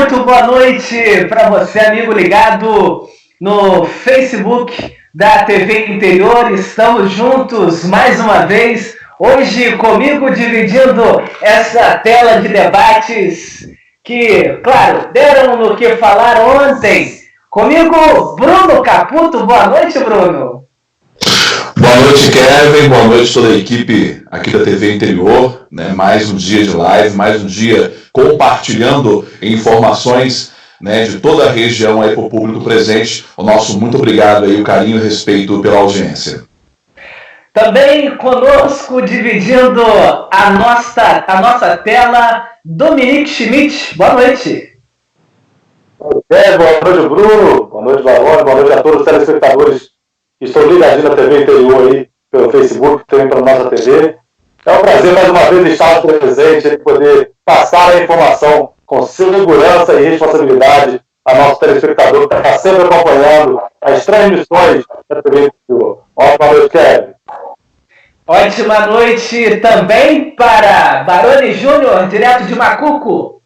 Muito boa noite para você, amigo ligado no Facebook da TV Interior. Estamos juntos mais uma vez. Hoje comigo dividindo essa tela de debates que, claro, deram no que falar ontem. Comigo, Bruno Caputo. Boa noite, Bruno. Boa noite, Kevin. Boa noite toda a equipe aqui da TV Interior. Mais um dia de live, mais um dia compartilhando informações de toda a região aí para o público presente. O nosso muito obrigado aí, o carinho e o respeito pela audiência. Também conosco, dividindo a nossa tela, Dominique Schmidt. Boa noite. Boa noite, Bruno. Boa noite, Barone. Boa noite a todos os telespectadores que estão ligadinhos na TV Interior aí, pelo Facebook, também pela nossa TV. É um prazer, mais uma vez, estar presente e poder passar a informação com segurança e responsabilidade a nosso telespectador que está sempre acompanhando as transmissões da TV Interior. Ótima noite, Kevin. Ótima noite também para Barone Júnior, direto de Macuco.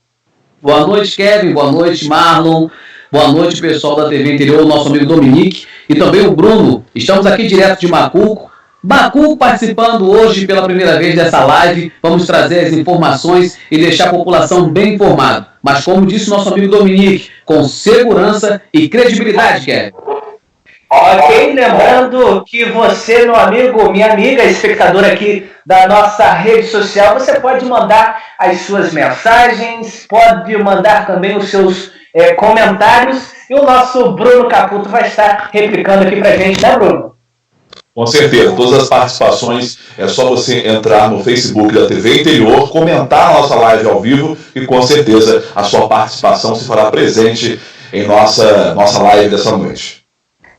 Boa noite, Kevin. Boa noite, Marlon. Boa noite, pessoal da TV Interior, nosso amigo Dominique e também o Bruno. Estamos aqui direto de Macuco. Macuco participando hoje pela primeira vez dessa live. Vamos trazer as informações e deixar a população bem informada. Mas como disse nosso amigo Dominique, com segurança e credibilidade, Kevin. Ok, lembrando que você, meu amigo, minha amiga, espectadora aqui da nossa rede social, você pode mandar as suas mensagens, pode mandar também os seus comentários, e o nosso Bruno Caputo vai estar replicando aqui pra gente, né, Bruno? Com certeza, todas as participações é só você entrar no Facebook da TV Interior, comentar a nossa live ao vivo e com certeza a sua participação se fará presente em nossa live dessa noite.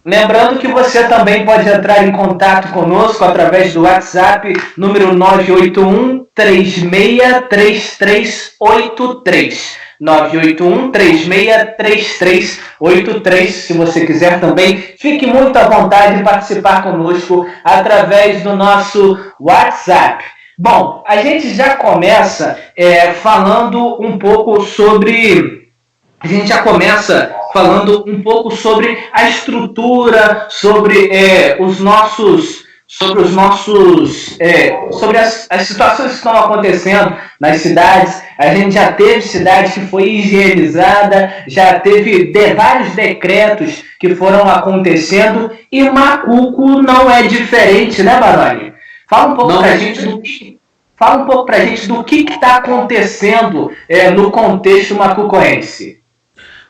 Lembrando que você também pode entrar em contato conosco através do WhatsApp, número 981-363383. 981-363383. Se você quiser também, fique muito à vontade de participar conosco através do nosso WhatsApp. Bom, a gente já começa falando um pouco sobre... a estrutura, sobre as situações que estão acontecendo nas cidades. A gente já teve cidade que foi higienizada, já teve vários decretos que foram acontecendo, e Macuco não é diferente, né, Barone? Fala um pouco pra gente do que está acontecendo no contexto macucoense.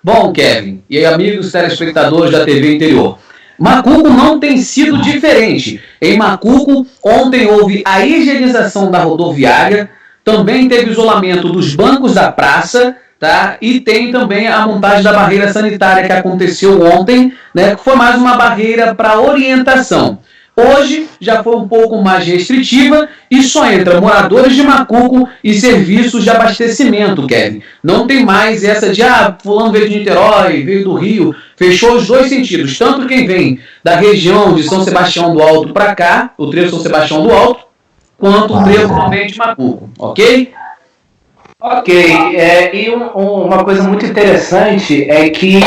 Bom, Kevin, e amigos telespectadores da TV Interior, Macuco não tem sido diferente. Em Macuco, ontem houve a higienização da rodoviária, também teve isolamento dos bancos da praça, tá? E tem também a montagem da barreira sanitária que aconteceu ontem, que foi mais uma barreira para orientação. Hoje já foi um pouco mais restritiva e só entra moradores de Macuco e serviços de abastecimento, Kevin. Não tem mais essa de, fulano veio de Niterói, veio do Rio. Fechou os dois sentidos, tanto quem vem da região de São Sebastião do Alto para cá, o trevo São Sebastião do Alto, quanto o trevo também de Macuco, ok? Ok, e uma coisa muito interessante é que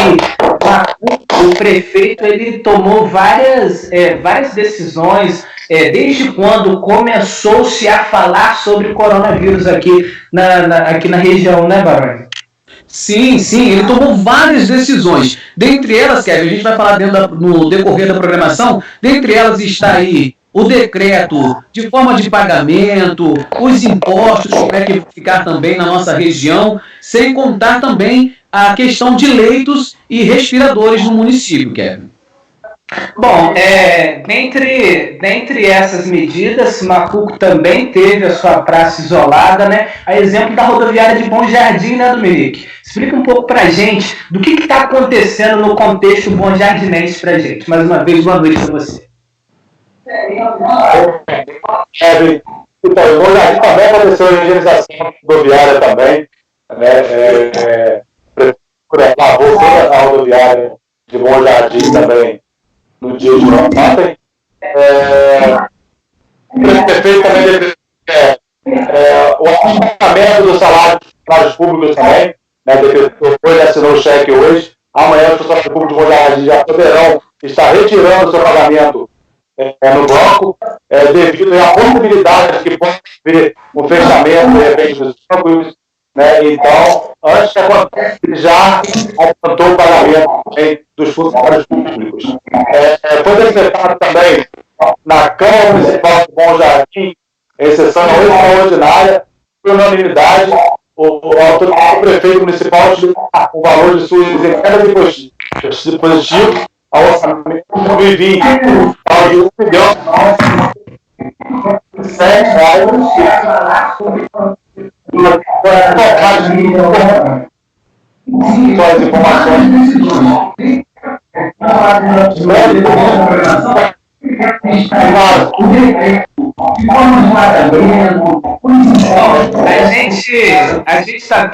o prefeito ele tomou várias decisões desde quando começou-se a falar sobre o coronavírus aqui na região, né, Barone? Sim, ele tomou várias decisões. Dentre elas, Kevin, a gente vai falar no decorrer da programação, dentre elas está aí o decreto de forma de pagamento, os impostos que vai ficar também na nossa região, sem contar também a questão de leitos e respiradores no município, Kevin. Bom, dentre essas medidas, Macuco também teve a sua praça isolada, né? A exemplo da rodoviária de Bom Jardim, né, Dominique? Explica um pouco pra gente do que está acontecendo no contexto bom jardinense pra gente. Mais uma vez, boa noite para você. Então, o Bom Jardim também aconteceu a higienização rodoviária também, lavou toda a rodoviária de Bom Jardim também no dia de ontem. O prefeito também o aumentamento do salário dos funcionários públicos também, né, depois assinou o cheque hoje, amanhã os funcionários públicos de Mogi das Cruzes já poderão estar retirando o seu pagamento no banco, devido à possibilidade de que possa haver um fechamento, de repente, dos bancos, né? Então, antes que aconteça, já adiantou o pagamento dos funcionários públicos. Foi decretado também na Câmara Municipal de Bom Jardim, em sessão extraordinária, por unanimidade, o prefeito municipal o valor de suas emendas impositivas ao orçamento de 2020, ao de R$1 milhão as informações.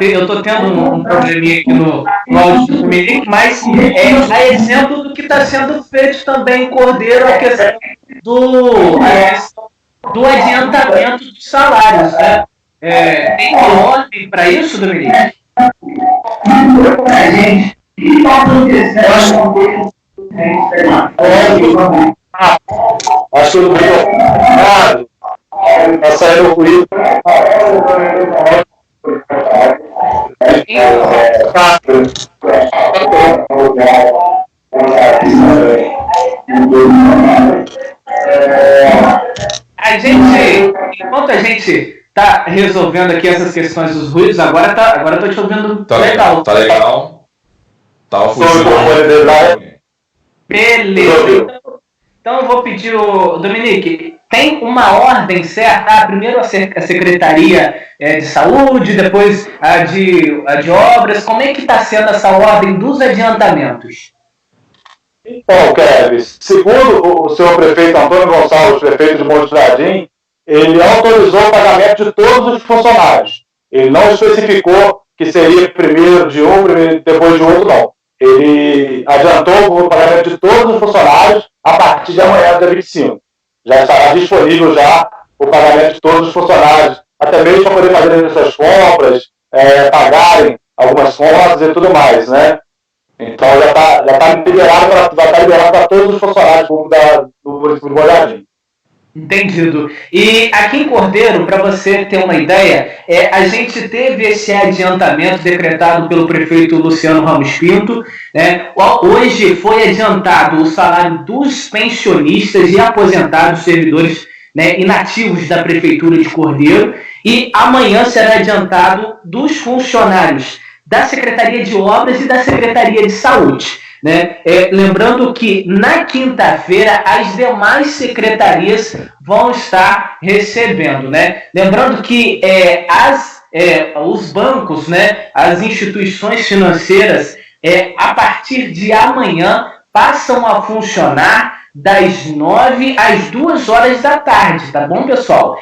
Eu estou tendo um probleminha aqui no áudio do Dominique, mas é a exemplo do que está sendo feito também em Cordeiro, a questão do adiantamento dos salários, né? Tem ordem para isso, Dominique? Acho que eu está saindo o ruído. Enquanto a gente está resolvendo aqui essas questões dos ruídos, agora eu tô te ouvindo legal. Tá legal. Tá funcionando. Beleza. Então eu vou pedir Dominique, tem uma ordem certa? Primeiro a Secretaria de Saúde, depois a de Obras. Como é que está sendo essa ordem dos adiantamentos? Então, Kevin, segundo o senhor prefeito Antônio Gonçalves, prefeito de Monte Jardim, ele autorizou o pagamento de todos os funcionários. Ele não especificou que seria primeiro de um, depois de outro, não. Ele adiantou o pagamento de todos os funcionários a partir de amanhã, dia 25. Já estará disponível o pagamento de todos os funcionários, até mesmo para poder fazer essas compras, pagarem algumas contas e tudo mais, né? Então já está liberado para todos os funcionários do município de Bom Jardim. Entendido. E aqui em Cordeiro, para você ter uma ideia, a gente teve esse adiantamento decretado pelo prefeito Luciano Ramos Pinto, né? Hoje foi adiantado o salário dos pensionistas e aposentados servidores, né, inativos da prefeitura de Cordeiro, e amanhã será adiantado dos funcionários da Secretaria de Obras e da Secretaria de Saúde. Né? Lembrando que na quinta-feira as demais secretarias vão estar recebendo, né? Lembrando que os bancos, né, as instituições financeiras, a partir de amanhã passam a funcionar das 9 às 2 horas da tarde, tá bom, pessoal?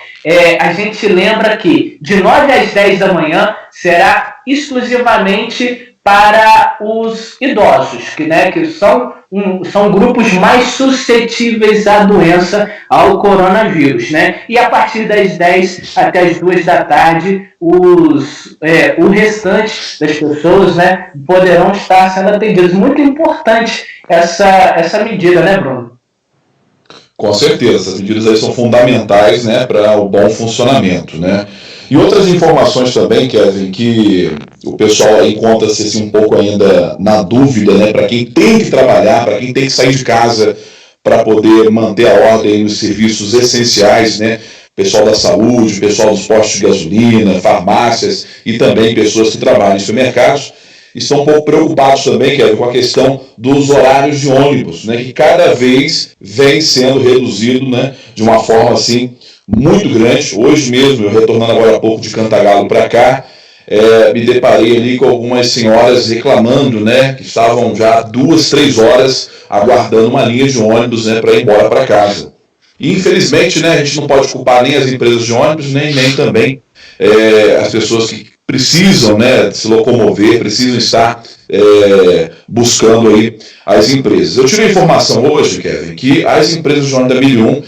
A gente lembra que de 9 às 10 da manhã será exclusivamente para os idosos, que são grupos mais suscetíveis à doença, ao coronavírus, né? E a partir das 10 até as 2 da tarde, o restante das pessoas, né, poderão estar sendo atendidos. Muito importante essa medida, né, Bruno? Com certeza, as medidas aí são fundamentais, né, para o bom funcionamento, né? E outras informações também, Kevin, que o pessoal encontra-se assim, um pouco ainda na dúvida, né, para quem tem que trabalhar, para quem tem que sair de casa para poder manter a ordem nos serviços essenciais, né, pessoal da saúde, pessoal dos postos de gasolina, farmácias e também pessoas que trabalham em supermercados, estão um pouco preocupados também, Kevin, com a questão dos horários de ônibus, né, que cada vez vem sendo reduzido, né, de uma forma assim muito grande. Hoje mesmo, eu retornando agora há pouco de Cantagalo para cá, me deparei ali com algumas senhoras reclamando, né, que estavam já 2, 3 horas aguardando uma linha de ônibus, né, para ir embora para casa. E infelizmente, né, a gente não pode culpar nem as empresas de ônibus, nem também as pessoas que precisam, né, se locomover, precisam estar buscando aí as empresas. Eu tive a informação hoje, Kevin, que as empresas de ônibus da Milhão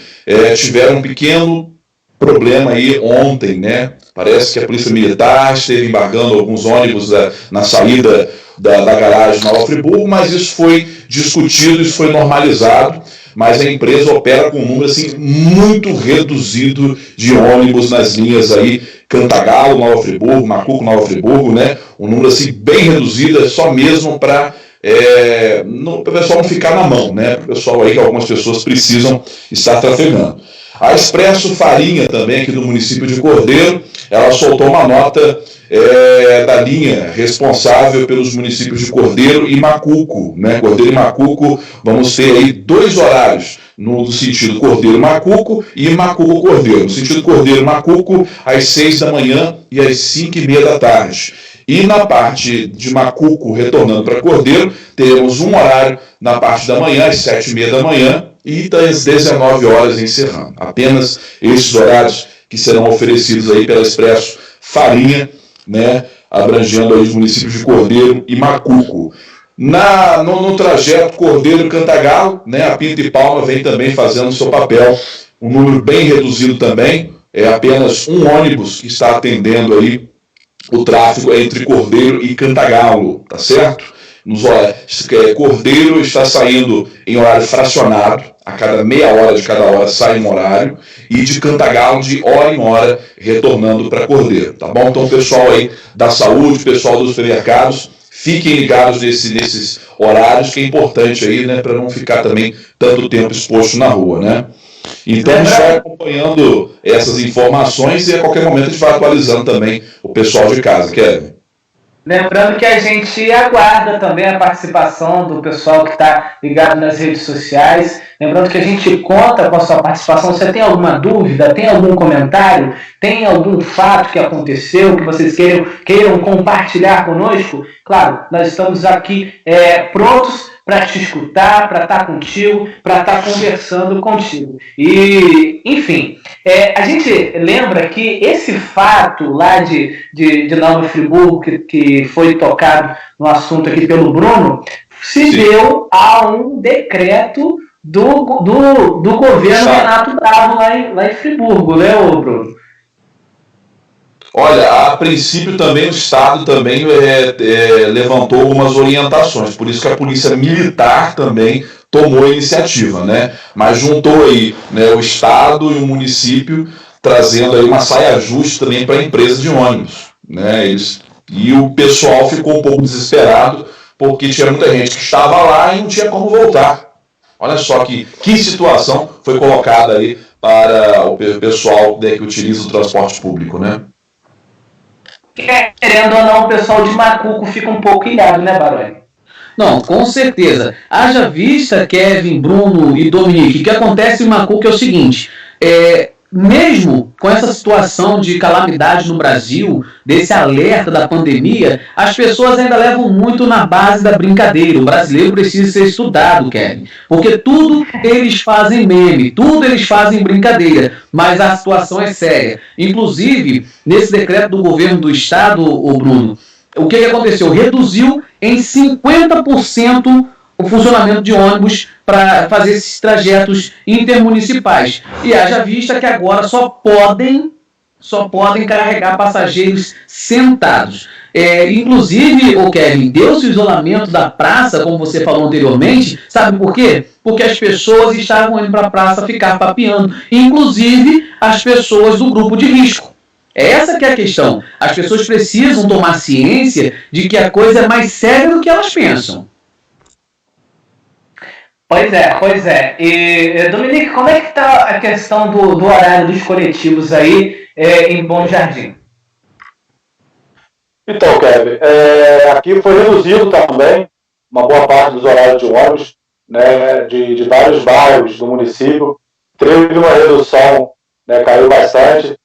tiveram um pequeno problema aí ontem, né? Parece que a Polícia Militar esteve embargando alguns ônibus na saída da garagem Nova Friburgo, mas isso foi discutido, isso foi normalizado, mas a empresa opera com um número assim, muito reduzido de ônibus nas linhas aí, Cantagalo, Nova Friburgo, Macuco, Nova Friburgo, né? Um número assim bem reduzido, é só mesmo para o pessoal não ficar na mão, né? O pessoal aí que algumas pessoas precisam estar trafegando. A Expresso Farinha também, aqui do município de Cordeiro, ela soltou uma nota da linha responsável pelos municípios de Cordeiro e Macuco, né? Cordeiro e Macuco, vamos ter aí 2 horários, no sentido Cordeiro-Macuco e Macuco-Cordeiro. No sentido Cordeiro-Macuco, às 6 da manhã e às 5h30 da tarde. E na parte de Macuco, retornando para Cordeiro, teremos um horário na parte da manhã, às 7h30 da manhã, e das 19 horas encerrando. Apenas esses horários que serão oferecidos aí pela Expresso Farinha, né, abrangendo aí os municípios de Cordeiro e Macuco. No trajeto Cordeiro-Cantagalo, né, a Pinto e Palma vem também fazendo o seu papel, um número bem reduzido também, é apenas um ônibus que está atendendo aí o tráfego entre Cordeiro e Cantagalo, tá certo? Cordeiro está saindo em horário fracionado, a cada meia hora de cada hora sai um horário, e de Cantagalo de hora em hora retornando para Cordeiro, tá bom? Então, pessoal aí da saúde, pessoal dos supermercados, fiquem ligados nesses horários, que é importante aí, né, para não ficar também tanto tempo exposto na rua, né? Então, a gente vai acompanhando essas informações e a qualquer momento a gente vai atualizando também o pessoal de casa, Kevin. Lembrando que a gente aguarda também a participação do pessoal que está ligado nas redes sociais. Lembrando que a gente conta com a sua participação. Você tem alguma dúvida? Tem algum comentário? Tem algum fato que aconteceu que vocês queiram compartilhar conosco? Claro, nós estamos aqui prontos para te escutar, para estar contigo, para estar conversando contigo. E, enfim, a gente lembra que esse fato lá de Nova Friburgo, que foi tocado no assunto aqui pelo Bruno, se deu a um decreto do governo Renato Bravo lá em Friburgo, né, Bruno? Olha, a princípio também o Estado também levantou algumas orientações, por isso que a Polícia Militar também tomou a iniciativa, né? Mas juntou aí, né, o Estado e o município, trazendo aí uma saia justa também para a empresa de ônibus, né? E o pessoal ficou um pouco desesperado, porque tinha muita gente que estava lá e não tinha como voltar. Olha só que situação foi colocada aí para o pessoal, né, que utiliza o transporte público, né? Querendo ou não, o pessoal de Macuco fica um pouco ilhado, né, Baroni? Não, com certeza. Haja vista, Kevin, Bruno e Dominique, o que acontece em Macuco é o seguinte, mesmo com essa situação de calamidade no Brasil, desse alerta da pandemia, as pessoas ainda levam muito na base da brincadeira. O brasileiro precisa ser estudado, Kevin, porque tudo eles fazem meme, tudo eles fazem brincadeira, mas a situação é séria. Inclusive, nesse decreto do governo do estado, o Bruno, o que aconteceu? Reduziu em 50% o funcionamento de ônibus para fazer esses trajetos intermunicipais. E haja vista que agora só podem carregar passageiros sentados. Inclusive, Kevin, deu-se o isolamento da praça, como você falou anteriormente, sabe por quê? Porque as pessoas estavam indo para a praça ficar papeando, inclusive as pessoas do grupo de risco. Essa que é a questão. As pessoas precisam tomar ciência de que a coisa é mais séria do que elas pensam. Pois é. E, Dominique, como é que está a questão do horário dos coletivos aí em Bom Jardim? Então, Kevin, aqui foi reduzido também uma boa parte dos horários de ônibus, né, de vários bairros do município. Teve uma redução, né, caiu bastante.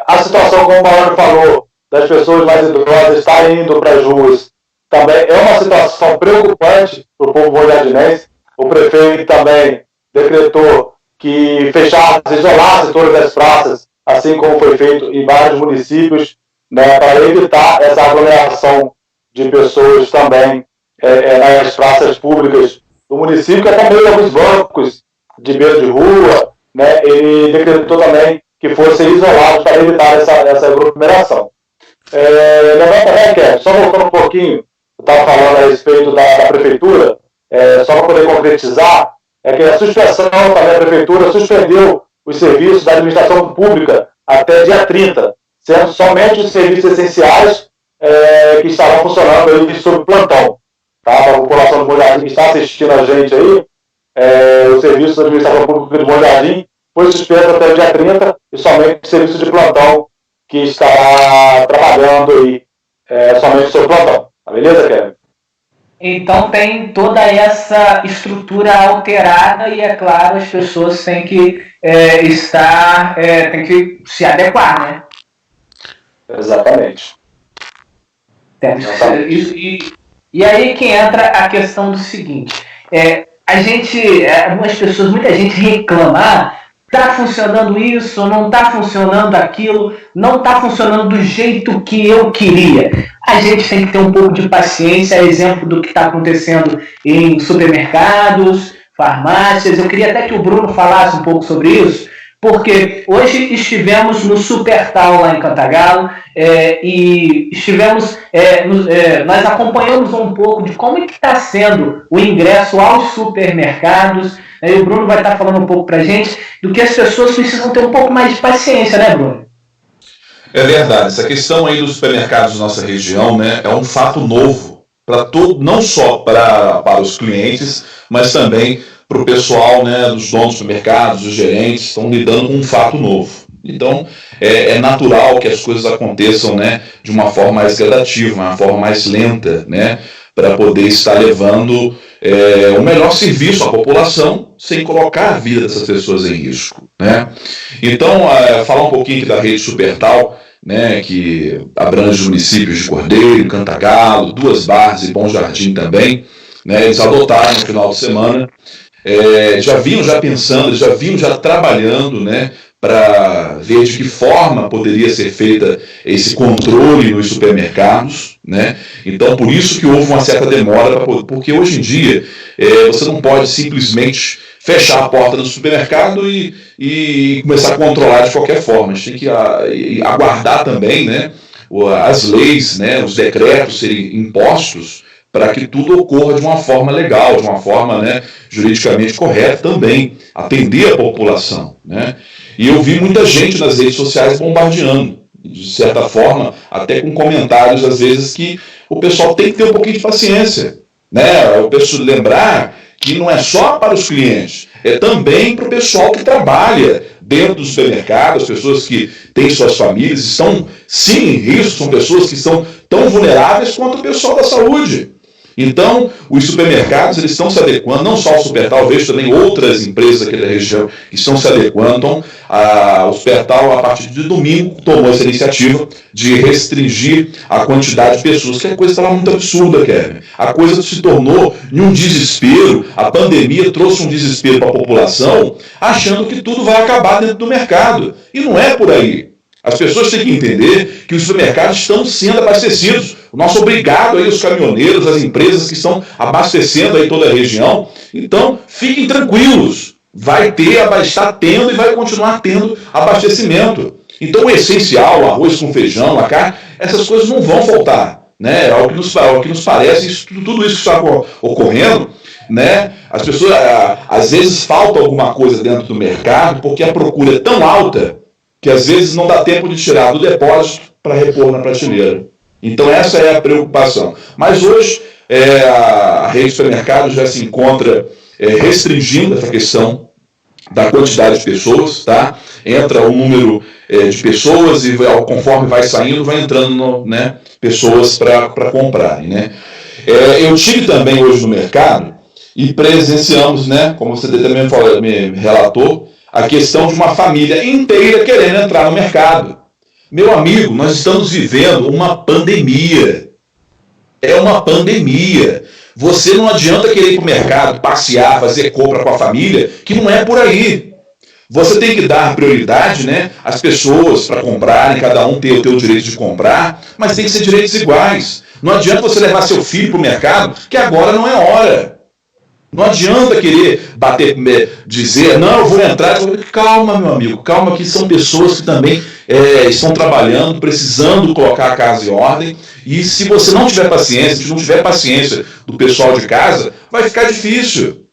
A situação, como o Baroni falou, das pessoas mais idosas estarem indo para as ruas, também é uma situação preocupante para o povo bom-jardinense. O prefeito também decretou que isolasse todas as praças, assim como foi feito em vários municípios, né, para evitar essa aglomeração de pessoas também nas praças públicas do município, que até mesmo alguns bancos de beira de rua, né, ele decretou também que fossem isolados para evitar essa aglomeração. Lembrando também, que só voltando um pouquinho, eu estava falando a respeito da prefeitura, só para poder concretizar, que a suspensão também, a prefeitura suspendeu os serviços da administração pública até dia 30, sendo somente os serviços essenciais que estavam funcionando aí sob plantão. Tá? Para a população de Bom Jardim que está assistindo a gente aí, o serviço da administração pública de Bom Jardim foi suspenso até o dia 30 e somente o serviço de plantão que estará trabalhando aí somente sob plantão. Tá beleza, Kevin? Então tem toda essa estrutura alterada e, é claro, as pessoas têm que têm que se adequar, né? Exatamente. E aí que entra a questão do seguinte, muita gente reclama, está funcionando isso, não está funcionando aquilo, não está funcionando do jeito que eu queria. A gente tem que ter um pouco de paciência, exemplo do que está acontecendo em supermercados, farmácias. Eu queria até que o Bruno falasse um pouco sobre isso, porque hoje estivemos no Supertal lá em Cantagalo e estivemos, nós acompanhamos um pouco de como é que está sendo o ingresso aos supermercados. E o Bruno vai estar falando um pouco para a gente do que as pessoas precisam ter um pouco mais de paciência, né, Bruno? É verdade, essa questão aí dos supermercados da nossa região, né, é um fato novo para todo, não só para os clientes, mas também para o pessoal, né, dos donos dos supermercados, dos gerentes, estão lidando com um fato novo. Então, é natural que as coisas aconteçam, né, de uma forma mais gradativa, uma forma mais lenta, né, para poder estar levando o melhor serviço à população sem colocar a vida dessas pessoas em risco, né? Então, falar um pouquinho aqui da rede Supertal, né, que abrange os municípios de Cordeiro, Cantagalo, Duas Barras e Bom Jardim também, né? Eles adotaram no final de semana, já vinham pensando, já vinham trabalhando, né, para ver de que forma poderia ser feita esse controle nos supermercados, né? Então, por isso que houve uma certa demora, porque hoje em dia você não pode simplesmente fechar a porta do supermercado e começar a controlar de qualquer forma. A gente tem que aguardar também, né, as leis, né, os decretos serem impostos para que tudo ocorra de uma forma legal, de uma forma, né, juridicamente correta também, atender a população, né? E eu vi muita gente nas redes sociais bombardeando, de certa forma, até com comentários, às vezes, que o pessoal tem que ter um pouquinho de paciência, né? Eu preciso lembrar que não é só para os clientes, é também para o pessoal que trabalha dentro do supermercado, as pessoas que têm suas famílias, estão sim em risco, são pessoas que estão tão vulneráveis quanto o pessoal da saúde. Então, os supermercados eles estão se adequando, não só o Supertal, vejo também outras empresas aqui da região que estão se adequando. Então, o Supertal, a partir de domingo, tomou essa iniciativa de restringir a quantidade de pessoas, que a coisa estava muito absurda, Kevin. A coisa se tornou em um desespero, a pandemia trouxe um desespero para a população, achando que tudo vai acabar dentro do mercado. E não é por aí. As pessoas têm que entender que os supermercados estão sendo abastecidos. O nosso obrigado aí, os caminhoneiros, as empresas que estão abastecendo aí toda a região. Então, fiquem tranquilos. Está tendo e vai continuar tendo abastecimento. Então, o essencial, o arroz com feijão, a carne, essas coisas não vão faltar, né? É o que nos parece, tudo isso que está ocorrendo, né? As pessoas, às vezes, falta alguma coisa dentro do mercado porque a procura é tão alta que às vezes não dá tempo de tirar do depósito para repor na prateleira. Então essa é a preocupação. Mas hoje a rede de supermercados já se encontra restringindo essa questão da quantidade de pessoas, tá? Entra o número de pessoas e conforme vai saindo, vai entrando, né, pessoas para comprarem, né? Eu tive também hoje no mercado e presenciamos, né, como você também me relatou, a questão de uma família inteira querendo entrar no mercado. Meu amigo, nós estamos vivendo uma pandemia. É uma pandemia. Você não adianta querer ir para o mercado, passear, fazer compra com a família, que não é por aí. Você tem que dar prioridade, né, às pessoas para comprarem, cada um ter o seu direito de comprar, mas tem que ser direitos iguais. Não adianta você levar seu filho para o mercado, que agora não é hora. Não adianta querer dizer, não, eu vou entrar. Calma, meu amigo, calma, que são pessoas que também estão trabalhando, precisando colocar a casa em ordem. E se você não tiver paciência, se não tiver paciência do pessoal de casa, vai ficar difícil.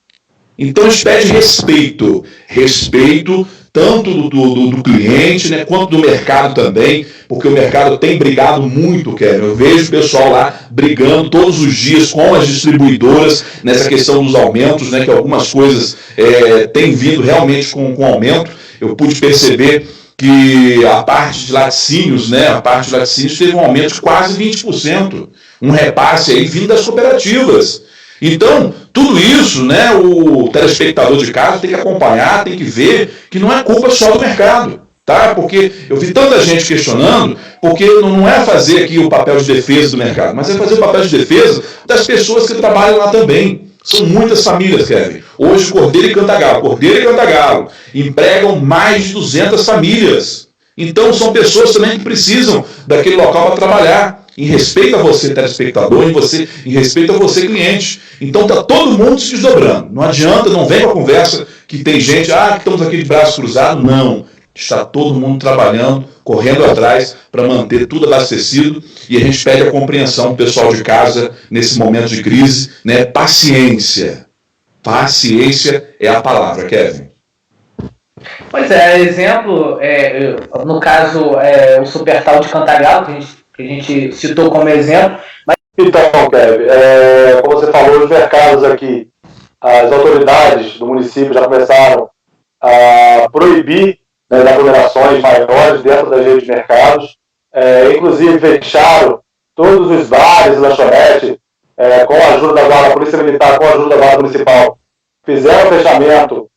Então a gente pede respeito. Respeito tanto do cliente, né, quanto do mercado também, porque o mercado tem brigado muito, Kevin. Eu vejo o pessoal lá brigando todos os dias com as distribuidoras nessa questão dos aumentos, né, que algumas coisas têm vindo realmente com aumento. Eu pude perceber que a parte de laticínios, teve um aumento de quase 20%. Um repasse aí vindo das cooperativas. Então, tudo isso, né, o telespectador de casa tem que acompanhar, tem que ver que não é culpa só do mercado, tá? Porque eu vi tanta gente questionando, porque não é fazer aqui o papel de defesa do mercado, mas é fazer o papel de defesa das pessoas que trabalham lá também. São muitas famílias, Kevin. Hoje, Cordeiro e Cantagalo empregam mais de 200 famílias. Então, são pessoas também que precisam daquele local para trabalhar. Em respeito a você, telespectador, em respeito a você, cliente. Então está todo mundo se desdobrando. Não adianta, não vem com a conversa que tem gente, que estamos aqui de braços cruzados. Não. Está todo mundo trabalhando, correndo atrás para manter tudo abastecido. E a gente pede a compreensão do pessoal de casa nesse momento de crise, né? Paciência. Paciência é a palavra, Kevin. Pois é, exemplo, no caso, o Supertal de Cantagalo, que a gente citou como exemplo. Mas... Então, Kevin, como você falou, os mercados aqui, as autoridades do município já começaram a proibir, né, aglomerações maiores dentro das redes de mercados, inclusive fecharam todos os bares e lanchonetes, com a ajuda da Guarda Polícia Militar, com a ajuda da Guarda Municipal, fizeram o fechamento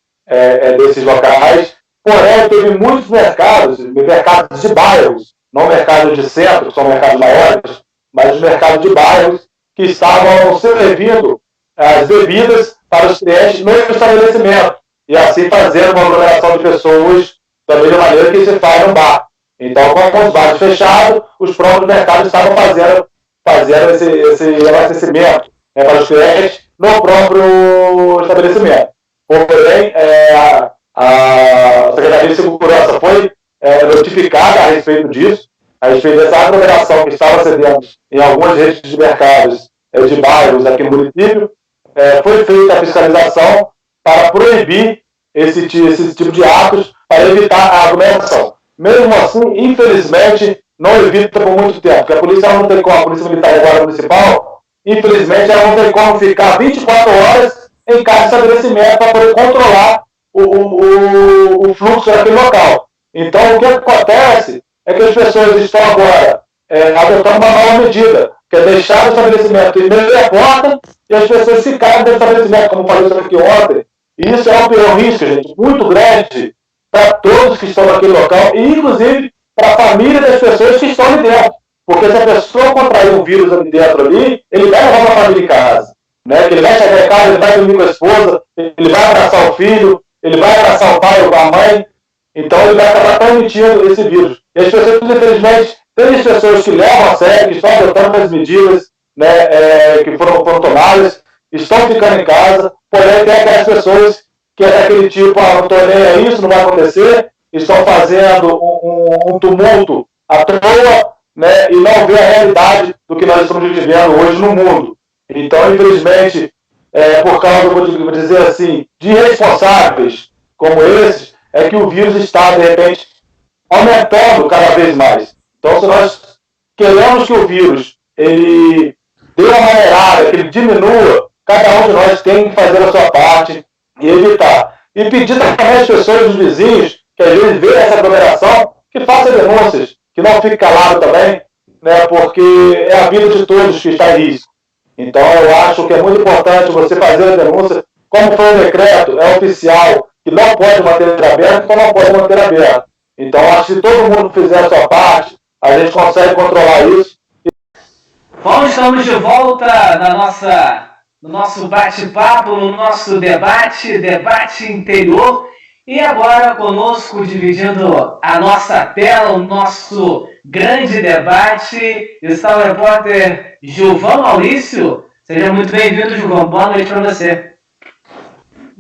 desses locais, porém teve muitos mercados de bairros, não mercados de centro, que são mercados maiores, mas os mercados de bairros que estavam servindo as bebidas para os clientes no estabelecimento, e assim fazendo uma aglomeração de pessoas da mesma maneira que se faz no bar. Então, com os bares fechados, os próprios mercados estavam fazendo esse abastecimento para os clientes no próprio estabelecimento. Porém, a Secretaria de Segurança foi notificada a respeito disso, a respeito dessa aglomeração que estava cedendo em algumas redes de mercados de bairros aqui no município. Foi feita a fiscalização para proibir esse tipo de atos, para evitar a aglomeração. Mesmo assim, infelizmente, não evita por muito tempo, porque a polícia não tem como, a Polícia Militar e a Guarda Municipal, infelizmente, ela não tem como ficar 24 horas em cada estabelecimento para poder controlar o fluxo daquele local. Então, o que acontece é que as pessoas estão agora adotando uma nova medida, que é deixar o estabelecimento em meia porta e as pessoas ficarem dentro do estabelecimento, como falei isso aqui ontem. E isso é um risco, gente, muito grande para todos que estão naquele local, e inclusive para a família das pessoas que estão ali dentro. Porque se a pessoa contrair um vírus ali dentro, ele vai levar uma família em casa. Né? Que ele vai chegar em casa, ele vai dormir com a esposa, ele vai abraçar o filho, ele vai abraçar o pai ou a mãe. Então ele vai acabar transmitindo esse vírus. E as pessoas, infelizmente, tem as pessoas que levam a sério, que estão adotando as medidas, né, que foram tomadas, estão ficando em casa, porém tem aquelas pessoas que é daquele tipo, não estou nem aí, isso não vai acontecer, estão fazendo um tumulto à toa, né, e não vê a realidade do que nós estamos vivendo hoje no mundo. Então, infelizmente, por causa, vou dizer assim, de irresponsáveis como esses, é que o vírus está, de repente, aumentando cada vez mais. Então, se nós queremos que o vírus ele dê uma maneirada, que ele diminua, cada um de nós tem que fazer a sua parte e evitar. E pedir também às pessoas, os vizinhos, que às vezes veem essa aglomeração, que façam denúncias, que não fique calado também, né, porque é a vida de todos que está em risco. Então, eu acho que é muito importante você fazer a denúncia. Como foi o decreto, é oficial, que não pode manter aberto, então não pode manter aberto. Então, acho que se todo mundo fizer a sua parte, a gente consegue controlar isso. Bom, estamos de volta no nosso bate-papo, no nosso debate interior. E agora conosco, dividindo a nossa tela, o nosso grande debate, está o repórter Gilvão Maurício. Seja muito bem-vindo, Gilvão. Boa noite para você.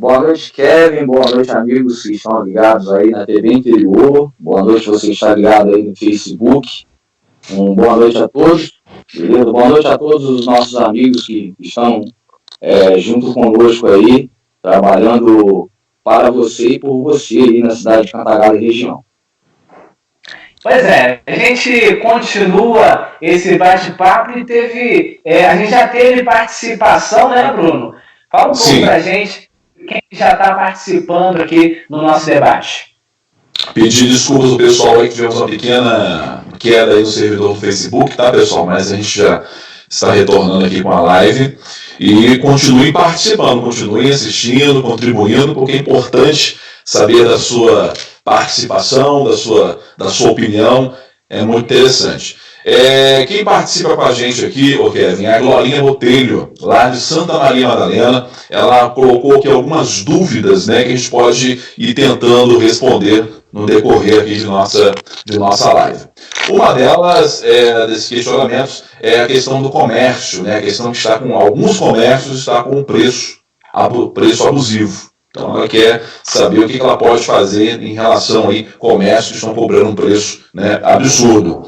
Boa noite, Kevin. Boa noite, amigos que estão ligados aí na TV Interior. Boa noite, você que está ligado aí no Facebook. Boa noite a todos. Beleza? Boa noite a todos os nossos amigos que estão junto conosco aí, trabalhando para você e por você aí na cidade de Cantagalo e região. Pois é, a gente continua esse bate-papo e a gente já teve participação, né, Bruno? Fala um pouco pra gente quem já está participando aqui no nosso debate. Pedir desculpas ao pessoal aí que tivemos uma pequena queda aí no servidor do Facebook, tá, pessoal? Mas a gente já está retornando aqui com a live. E continuem participando, continuem assistindo, contribuindo, porque é importante saber da sua participação, da sua opinião, é muito interessante. Quem participa com a gente aqui, Kevin, é a Glorinha Botelho, lá de Santa Maria Madalena. Ela colocou aqui algumas dúvidas, né, que a gente pode ir tentando responder no decorrer aqui de nossa live. Uma delas, desses questionamentos, é a questão do comércio, né, a questão que está com alguns comércios está com preço abusivo. Então ela quer saber o que ela pode fazer em relação aí comércios que estão cobrando um preço, né, absurdo.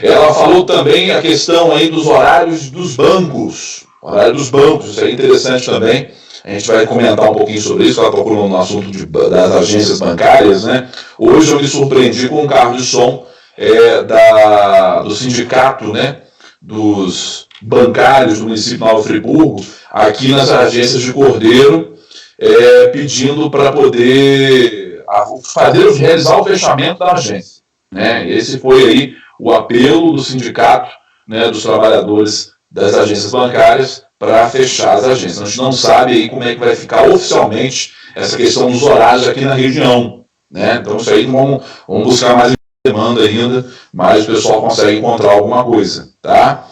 Ela falou também a questão aí dos horários dos bancos. Horário dos bancos, isso é interessante também. A gente vai comentar um pouquinho sobre isso, ela tocou no assunto das agências bancárias, né? Hoje eu me surpreendi com um carro de som do sindicato, né, dos bancários do município de Nova Friburgo, aqui nas agências de Cordeiro, pedindo para poder realizar o fechamento da agência, né? Esse foi aí o apelo do sindicato, né, dos trabalhadores das agências bancárias para fechar as agências. A gente não sabe aí como é que vai ficar oficialmente essa questão dos horários aqui na região, né? Então isso aí vamos buscar mais demanda ainda, mas o pessoal consegue encontrar alguma coisa, tá?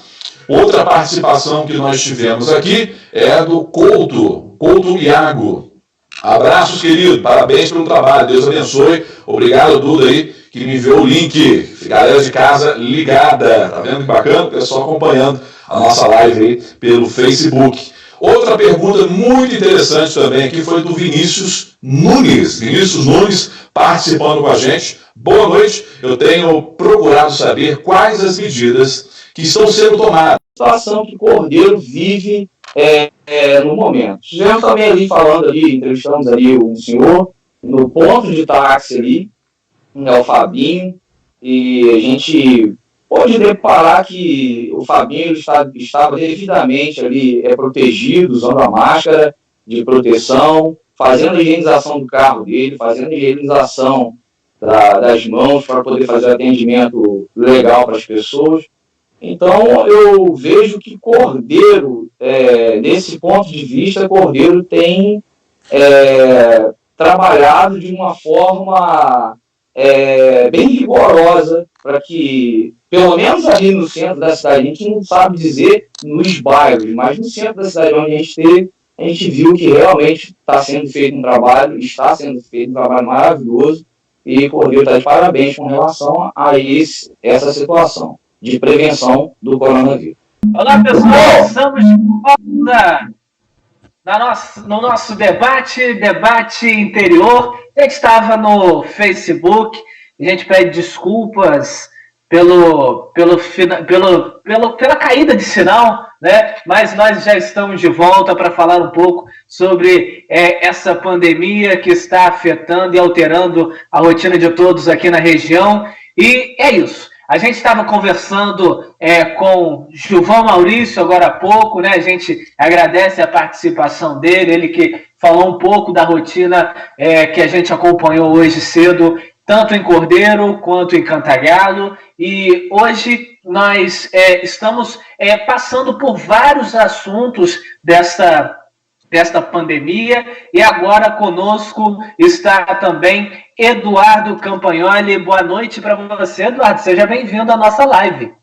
Outra participação que nós tivemos aqui é do Couto Iago. Abraços, querido, parabéns pelo trabalho, Deus abençoe. Obrigado, Duda, aí, que me enviou o link. Galera de casa ligada, tá vendo que bacana? O pessoal acompanhando a nossa live aí pelo Facebook. Outra pergunta muito interessante também aqui foi do Vinícius Nunes. Vinícius Nunes participando com a gente. Boa noite, eu tenho procurado saber quais as medidas que estão sendo tomadas. A situação que Cordeiro vive no momento. Estivemos também ali falando ali, entrevistamos ali um senhor no ponto de táxi ali, o Fabinho, e a gente pode reparar que o Fabinho estava devidamente ali protegido, usando a máscara de proteção, fazendo a higienização do carro dele, fazendo a higienização das mãos para poder fazer atendimento legal para as pessoas. Então, eu vejo que Cordeiro, nesse ponto de vista, Cordeiro tem trabalhado de uma forma bem rigorosa para que, pelo menos ali no centro da cidade, a gente não sabe dizer nos bairros, mas no centro da cidade onde a gente esteve, a gente viu que realmente está sendo feito um trabalho maravilhoso, e Cordeiro está de parabéns com relação a essa situação de prevenção do coronavírus. Olá, pessoal, estamos de volta no nosso debate interior. A gente estava no Facebook, a gente pede desculpas pela caída de sinal, né? Mas nós já estamos de volta para falar um pouco sobre essa pandemia que está afetando e alterando a rotina de todos aqui na região. E é isso. A gente estava conversando com Gilvão Maurício agora há pouco, né? A gente agradece a participação dele, ele que falou um pouco da rotina que a gente acompanhou hoje cedo, tanto em Cordeiro quanto em Cantagalo. E hoje nós estamos passando por vários assuntos desta pandemia, e agora conosco está também Eduardo Campagnoli. Boa noite para você, Eduardo. Seja bem-vindo à nossa live.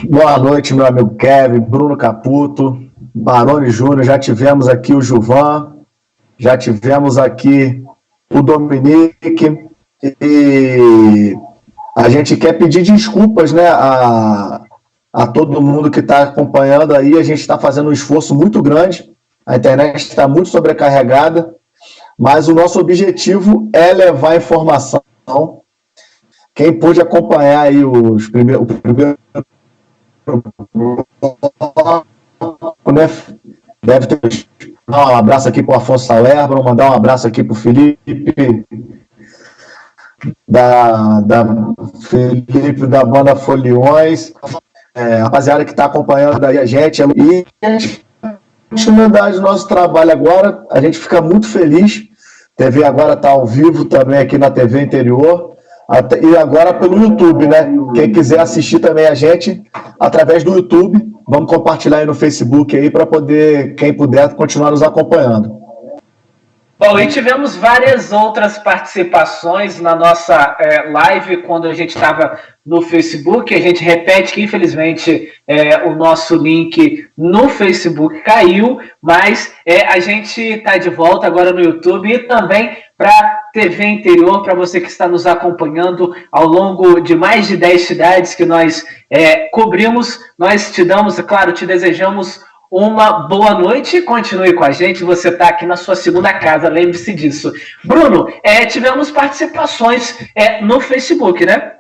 Boa noite, meu amigo Kevin, Bruno Caputo, Baroni Júnior. Já tivemos aqui o Gilvan, já tivemos aqui o Dominique, e a gente quer pedir desculpas, né, a todo mundo que está acompanhando aí. A gente está fazendo um esforço muito grande a internet está muito sobrecarregada, mas o nosso objetivo é levar informação. Quem pôde acompanhar aí o primeiro né, deve ter. Mandar um abraço aqui para o Afonso Salerno, mandar um abraço aqui para o Felipe, Felipe da banda Foliões, rapaziada que está acompanhando aí a gente. E a continuidade do nosso trabalho agora, a gente fica muito feliz. A TV agora está ao vivo também aqui na TV Interior. E agora pelo YouTube, né? Quem quiser assistir também a gente através do YouTube, vamos compartilhar aí no Facebook aí para poder, quem puder, continuar nos acompanhando. Bom, e tivemos várias outras participações na nossa live quando a gente estava no Facebook. A gente repete que, infelizmente, o nosso link no Facebook caiu, mas a gente está de volta agora no YouTube e também para TV Interior, para você que está nos acompanhando ao longo de mais de 10 cidades que nós cobrimos. Nós te damos, claro, te desejamos uma boa noite e continue com a gente. Você está aqui na sua segunda casa, lembre-se disso. Bruno, tivemos participações no Facebook, né?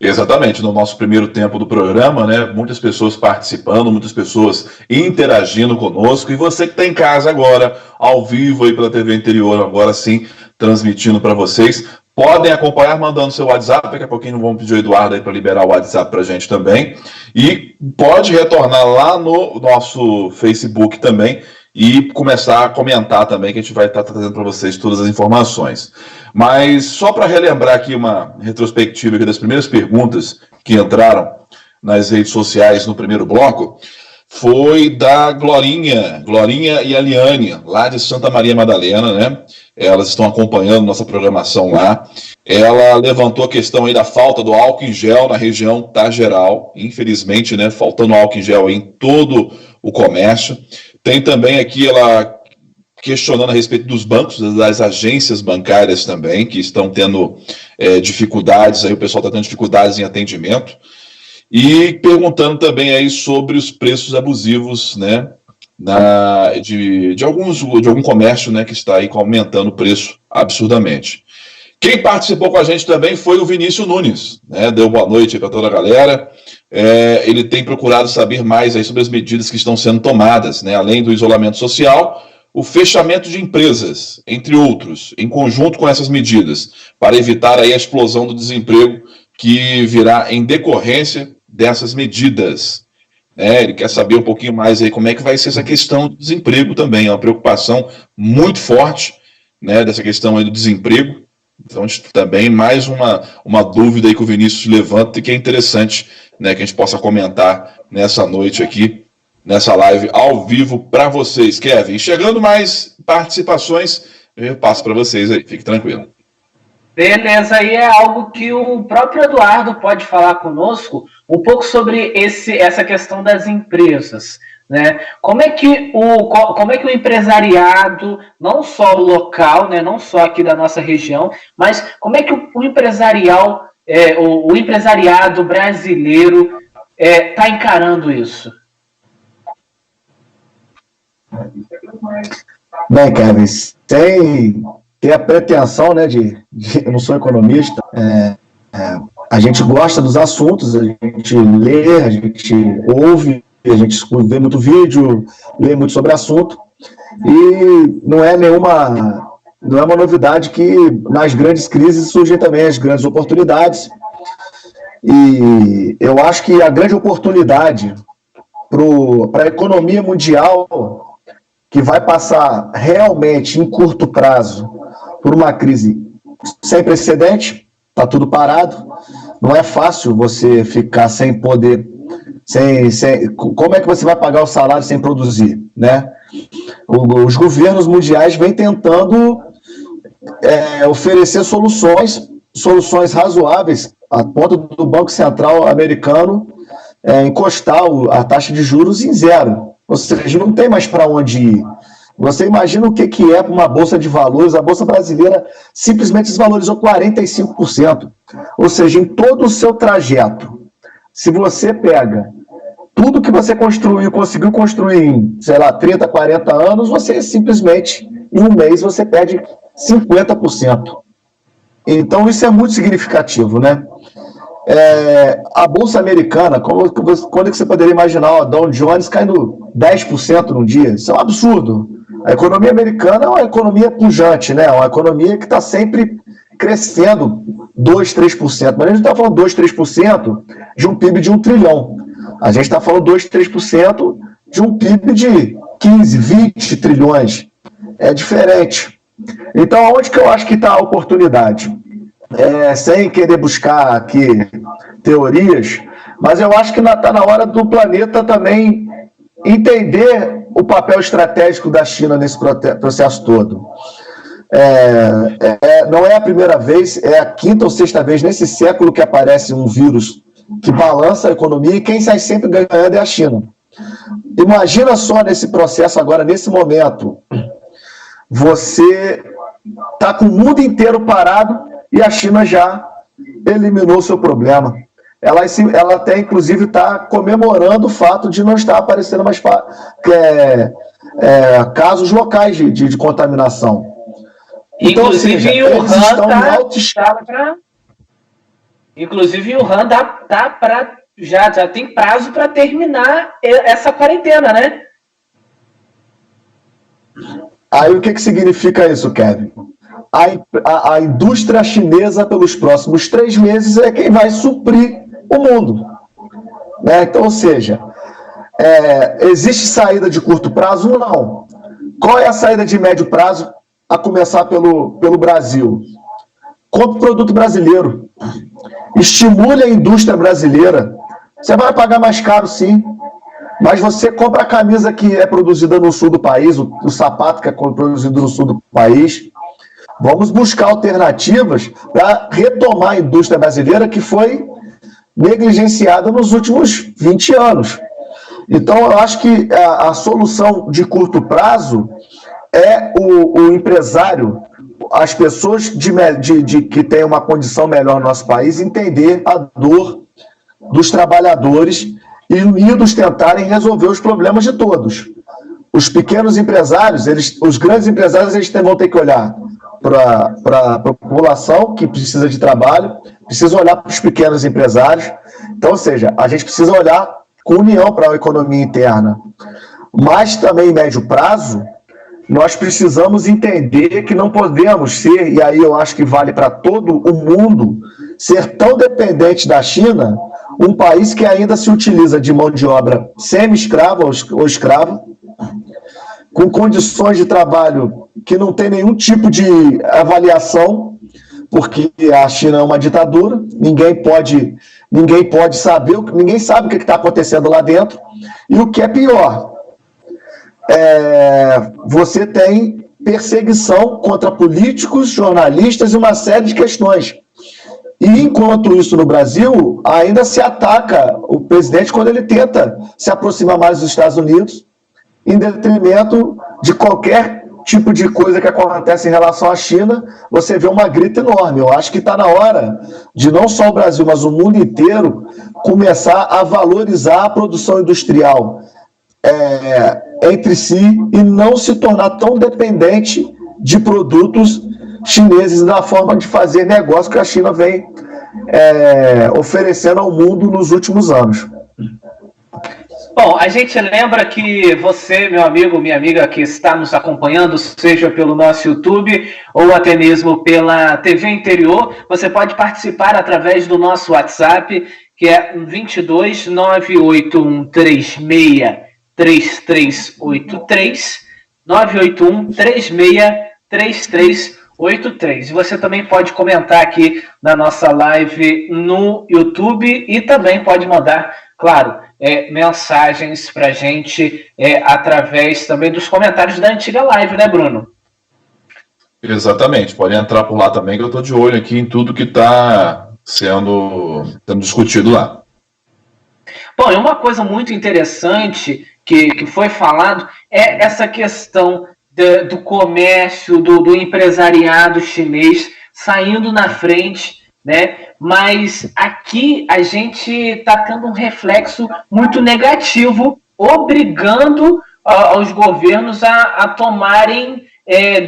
Exatamente, no nosso primeiro tempo do programa, né? Muitas pessoas participando, muitas pessoas interagindo conosco. E você que está em casa agora, ao vivo aí pela TV Interior, agora sim, transmitindo para vocês. Podem acompanhar mandando seu WhatsApp, daqui a pouquinho vamos pedir o Eduardo aí para liberar o WhatsApp para a gente também. E pode retornar lá no nosso Facebook também e começar a comentar também, que a gente vai estar trazendo para vocês todas as informações. Mas só para relembrar aqui uma retrospectiva aqui das primeiras perguntas que entraram nas redes sociais no primeiro bloco, foi da Glorinha e a Liane, lá de Santa Maria Madalena, né? Elas estão acompanhando nossa programação lá. Ela levantou a questão aí da falta do álcool em gel na região tá geral, infelizmente, né? Faltando álcool em gel aí em todo o comércio. Tem também aqui ela questionando a respeito dos bancos, das agências bancárias também, que estão tendo dificuldades, aí o pessoal está tendo dificuldades em atendimento. E perguntando também aí sobre os preços abusivos, né, de algum comércio, né, que está aí aumentando o preço absurdamente. Quem participou com a gente também foi o Vinícius Nunes, né, deu boa noite para toda a galera. Ele tem procurado saber mais aí sobre as medidas que estão sendo tomadas, né, além do isolamento social, o fechamento de empresas, entre outros, em conjunto com essas medidas, para evitar aí a explosão do desemprego que virá em decorrência dessas medidas. Ele quer saber um pouquinho mais aí como é que vai ser essa questão do desemprego também, é uma preocupação muito forte, né, dessa questão aí do desemprego. Então, também mais uma dúvida aí que o Vinícius levanta e que é interessante, né, que a gente possa comentar nessa noite aqui, nessa live ao vivo para vocês. Kevin, chegando mais participações, eu passo para vocês aí, fique tranquilo. Beleza, aí é algo que o próprio Eduardo pode falar conosco um pouco sobre essa questão das empresas, né? Como é que o empresariado, não só o local, né, não só aqui da nossa região, mas como é que o empresariado brasileiro está encarando isso? Bem, Kevin, tem a pretensão, né, eu não sou economista, a gente gosta dos assuntos, a gente lê, a gente ouve, a gente vê muito vídeo, lê muito sobre assunto, e não é uma novidade que nas grandes crises surgem também as grandes oportunidades, e eu acho que a grande oportunidade para a economia mundial, que vai passar realmente em curto prazo por uma crise sem precedente, está tudo parado, não é fácil você ficar sem poder, como é que você vai pagar o salário sem produzir, né? Os governos mundiais vêm tentando oferecer soluções razoáveis, a ponto do Banco Central americano encostar a taxa de juros em zero, ou seja, não tem mais para onde ir. Você imagina o que é para uma bolsa de valores, a bolsa brasileira simplesmente desvalorizou 45%, ou seja, em todo o seu trajeto, se você pega tudo que você conseguiu construir em, sei lá, 30, 40 anos, você simplesmente, em um mês, você perde 50%. Então, isso é muito significativo, né? A Bolsa Americana, quando é que você poderia imaginar o Dow Jones caindo 10% num dia? Isso é um absurdo. A economia americana é uma economia pujante, né? Uma economia que está sempre crescendo 2, 3%. Mas a gente está falando 2, 3% de um PIB de 1 trilhão. A gente está falando 2, 3% de um PIB de 15, 20 trilhões. É diferente. Então, onde que eu acho que está a oportunidade? Sem querer buscar aqui teorias, mas eu acho que está na hora do planeta também entender o papel estratégico da China nesse processo todo. Não é a primeira vez, é a quinta ou sexta vez nesse século que aparece um vírus que balança a economia e quem sai sempre ganhando é a China. Imagina só nesse processo agora, nesse momento, você está com o mundo inteiro parado e a China já eliminou o seu problema. Ela até, inclusive, está comemorando o fato de não estar aparecendo mais casos locais de contaminação. Então, inclusive, o Han Inclusive, o Han já tem prazo para terminar essa quarentena, né? Aí o que significa isso, Kevin? A indústria chinesa, pelos próximos 3 meses, é quem vai suprir o mundo. Né? Então, ou seja, existe saída de curto prazo? Não. Qual é a saída de médio prazo, a começar pelo Brasil? Compre produto brasileiro. Estimule a indústria brasileira. Você vai pagar mais caro, sim. Mas você compra a camisa que é produzida no sul do país, o sapato que é produzido no sul do país. Vamos buscar alternativas para retomar a indústria brasileira que foi negligenciada nos últimos 20 anos. Então, eu acho que a solução de curto prazo é o empresário, as pessoas que têm uma condição melhor no nosso país, entender a dor dos trabalhadores e unidos tentarem resolver os problemas de todos. Os pequenos empresários, os grandes empresários, eles vão ter que olhar para a população que precisa de trabalho, precisa olhar para os pequenos empresários. Então, ou seja, a gente precisa olhar com união para a economia interna. Mas também, em médio prazo, nós precisamos entender que não podemos ser, e aí eu acho que vale para todo o mundo, ser tão dependente da China, um país que ainda se utiliza de mão de obra semi-escrava ou escrava, com condições de trabalho que não tem nenhum tipo de avaliação, porque a China é uma ditadura, ninguém pode saber, ninguém sabe o que está acontecendo lá dentro, e o que é pior, você tem perseguição contra políticos, jornalistas e uma série de questões. E, enquanto isso, no Brasil, ainda se ataca o presidente quando ele tenta se aproximar mais dos Estados Unidos, em detrimento de qualquer tipo de coisa que acontece em relação à China, você vê uma grita enorme. Eu acho que está na hora de não só o Brasil, mas o mundo inteiro começar a valorizar a produção industrial entre si e não se tornar tão dependente de produtos chineses da forma de fazer negócio que a China vem oferecendo ao mundo nos últimos anos. Bom, a gente lembra que você, meu amigo, minha amiga que está nos acompanhando, seja pelo nosso YouTube ou até mesmo pela TV Interior, você pode participar através do nosso WhatsApp, que é 22 981 36 3383, 981 36 3383. E você também pode comentar aqui na nossa live no YouTube e também pode mandar, claro, mensagens para a gente através também dos comentários da antiga live, né, Bruno? Exatamente, pode entrar por lá também, que eu estou de olho aqui em tudo que está sendo discutido lá. Bom, e uma coisa muito interessante que foi falado é essa questão do comércio, do empresariado chinês saindo na frente né? Mas aqui a gente está tendo um reflexo muito negativo, obrigando aos governos a tomarem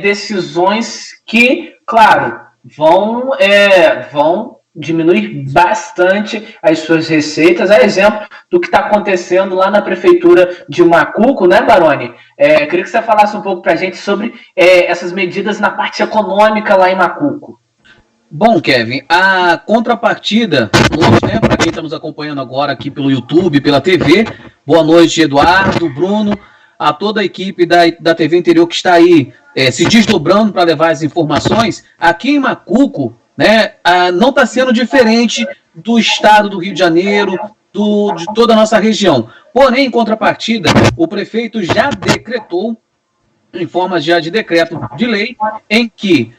decisões que, claro, vão diminuir bastante as suas receitas. A exemplo do que está acontecendo lá na prefeitura de Macuco, né, Baroni? Queria que você falasse um pouco para a gente sobre essas medidas na parte econômica lá em Macuco. Bom, Kevin, a contrapartida, né, para quem está nos acompanhando agora aqui pelo YouTube, pela TV, boa noite, Eduardo, Bruno, a toda a equipe da TV Interior que está aí se desdobrando para levar as informações. Aqui em Macuco, né, não está sendo diferente do estado do Rio de Janeiro, de toda a nossa região. Porém, em contrapartida, o prefeito já decretou, em forma já de decreto de lei, em que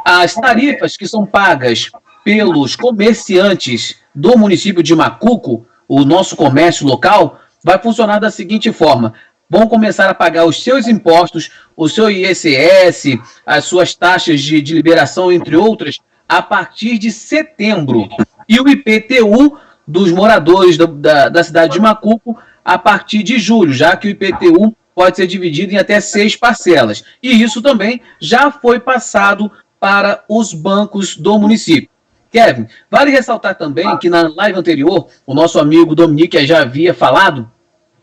as tarifas que são pagas pelos comerciantes do município de Macuco, o nosso comércio local, vai funcionar da seguinte forma: vão começar a pagar os seus impostos, o seu ISS, as suas taxas de liberação, entre outras, a partir de setembro. E o IPTU dos moradores da cidade de Macuco a partir de julho, já que o IPTU pode ser dividido em até 6 parcelas. E isso também já foi passado para os bancos do município. Kevin, vale ressaltar também que na live anterior, o nosso amigo Dominique já havia falado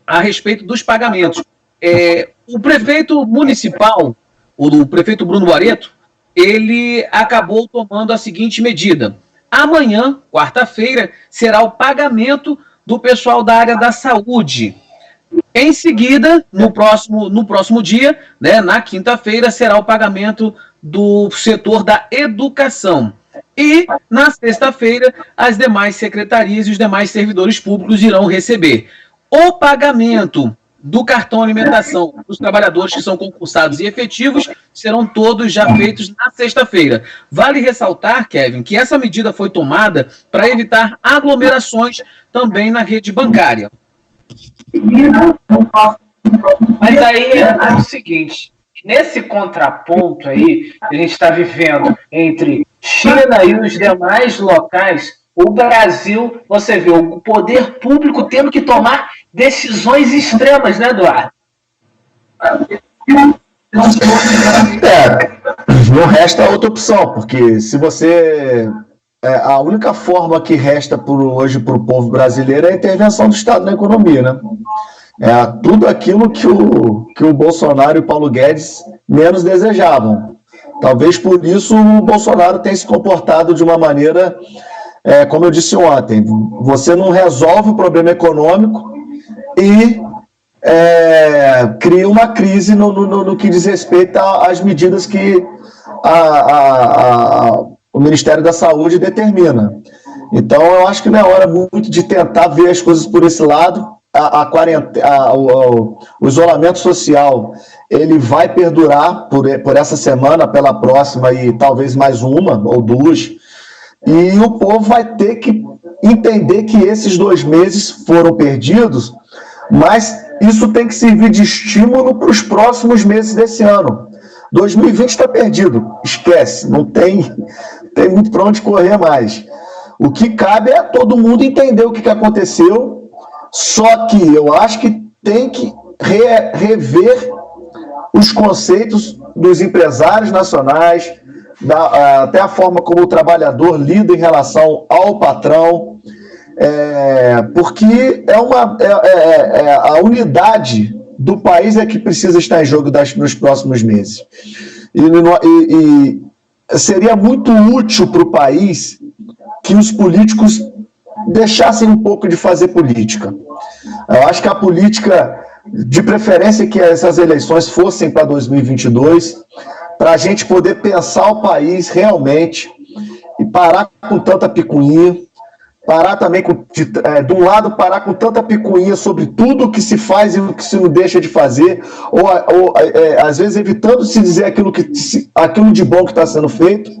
a respeito dos pagamentos. O prefeito municipal, o prefeito Bruno Barreto, ele acabou tomando a seguinte medida: amanhã, quarta-feira, será o pagamento do pessoal da área da saúde. Em seguida, no próximo dia, né, na quinta-feira, será o pagamento do setor da educação. E, na sexta-feira, as demais secretarias e os demais servidores públicos irão receber. O pagamento do cartão alimentação dos trabalhadores que são concursados e efetivos serão todos já feitos na sexta-feira. Vale ressaltar, Kevin, que essa medida foi tomada para evitar aglomerações também na rede bancária. Mas aí é o seguinte, nesse contraponto aí que a gente está vivendo entre China e os demais locais, o Brasil, você vê o poder público tendo que tomar decisões extremas, né, Eduardo? Não resta outra opção, porque se você... a única forma que resta hoje para o povo brasileiro é a intervenção do Estado na economia, né? Tudo aquilo que o Bolsonaro e o Paulo Guedes menos desejavam. Talvez por isso o Bolsonaro tenha se comportado de uma maneira, como eu disse ontem, você não resolve o problema econômico e cria uma crise no que diz respeito às medidas que o Ministério da Saúde determina. Então, eu acho que não é hora muito de tentar ver as coisas por esse lado. O isolamento social ele vai perdurar por essa semana, pela próxima e talvez mais uma ou duas, e o povo vai ter que entender que esses 2 meses foram perdidos, mas isso tem que servir de estímulo para os próximos meses desse ano. 2020 está perdido, esquece, não tem muito para onde correr mais. O que cabe é todo mundo entender o que aconteceu. Só que eu acho que tem que rever os conceitos dos empresários nacionais, até a forma como o trabalhador lida em relação ao patrão, porque a unidade do país é que precisa estar em jogo nos próximos meses. E seria muito útil para o país que os políticos deixassem um pouco de fazer política. Eu acho que a política, de preferência que essas eleições fossem para 2022, para a gente poder pensar o país realmente e parar com tanta picuinha, parar também de um lado, parar com tanta picuinha sobre tudo o que se faz e o que se não deixa de fazer, ou às vezes evitando se dizer aquilo de bom que está sendo feito,